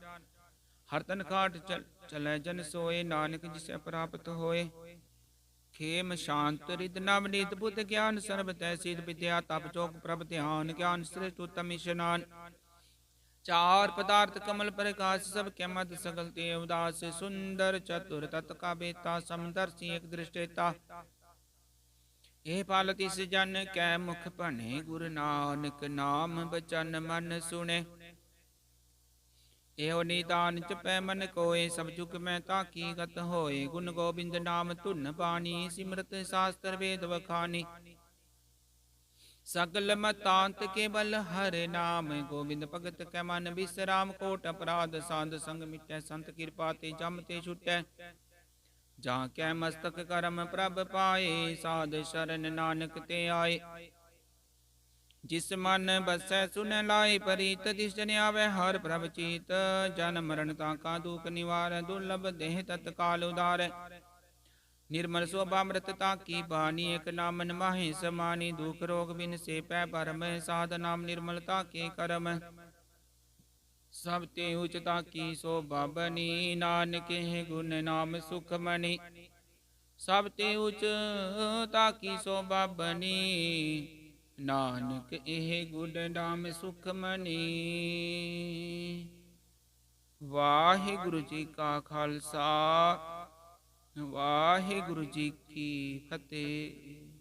हर तन खाट चलै जन सोए नानक जिसे प्राप्त होए। खेम शांत रिद नवनीत बुद्ध ज्ञान सर्व तै सिद्ध विद्या तप चोक प्रभ ध्यान। ज्ञान श्रेष्ठ उत्तम स्नान। चार पदार्थ कमल प्रकाश सब के मद सकल ते उदास। सुंदर चतुर तत् का बेता समदर्शी एक दृष्टेता। ਇਹ ਪਲ ਤਿਸ ਜਨ ਕੈ ਮੁਖ ਭਣੇ ਗੁਰ ਨਾਨਕ ਨਾਮ ਬਚਨ ਮਨ ਸੁਣੇ। ਇਹੋ ਨਿਦਾਨ ਚਪੈ ਮਨ ਕੋਏ ਸਭ ਜੁਗ ਮੈਂ ਤਾਕੀ ਗਤ ਹੋਏ। ਗੁਣ ਗੋਬਿੰਦ ਨਾਮ ਧੁਨ ਬਾਣੀ ਸਿਮਰਤ ਸ਼ਾਸਤਰ ਵੇਦ ਵਖਾਨੀ। ਸਗਲ ਮਤਾਂਤ ਕੇਵਲ ਹਰਿ ਨਾਮ ਗੋਬਿੰਦ ਭਗਤ ਕੈ ਮਨ ਬਿਸਰਾਮ। ਕੋਟ ਅਪਰਾਧ ਸਾਧ ਸੰਗ ਮਿਟੈ ਸੰਤ ਕਿਰਪਾ ਤੇ ਜਮ ਤੇ ਛੁਟੈ। ਜਾਂ ਕੈ ਮਸਤਕ ਕਰਮ ਪ੍ਰਭ ਪਾਏ ਸਾਧ ਸ਼ਰਨ ਨਾਨਕ ਤੇ ਆਏ। ਜਿਸ ਮਨ ਬਸੈ ਸੁਨ ਲਾਏ ਪ੍ਰੀਤ ਤਿਸ ਜਨ ਆਵੈ ਹਰ ਪ੍ਰਭ ਚੀਤ। ਜਨ ਮਰਨ ਤਾਕਾ ਦੁਖ ਨਿਵਾਰੈ ਦੁਰਲਭ ਦੇਹ ਤਤਕਾਲ ਉਦਾਰੈ। ਨਿਰਮਲ ਸੋਭਾ ਅੰਮ੍ਰਿਤ ਤਾਕੀ ਬਾਣੀ ਇਕ ਨਾਮਨ ਮਾਹੇ ਸਮਾਨੀ। ਦੁਖ ਰੋਗ ਬਿਨ ਸੇ ਪੈ ਭਰਮ ਸਾਧ ਨਾਮ ਨਿਰਮਲਤਾ ਕੇ ਕਰਮ। ਸਭ ਤੇ ਉਚ ਤਾਕੀ ਸੋਭਾ ਬਨੀ ਨਾਨਕ ਇਹ ਗੁਣ ਨਾਮ ਸੁਖ ਮਨੀ। ਸਭ ਤੇ ਉਚ ਤਾਕੀ ਸੋਭਾ ਬਨੀ ਨਾਨਕ ਇਹ ਗੁਣ ਨਾਮ ਸੁਖ ਮਨੀ। ਵਾਹਿਗੁਰੂ ਜੀ ਕਾ ਖਾਲਸਾ ਵਾਹਿਗੁਰੂ ਜੀ ਕੀ ਫਤਿਹ।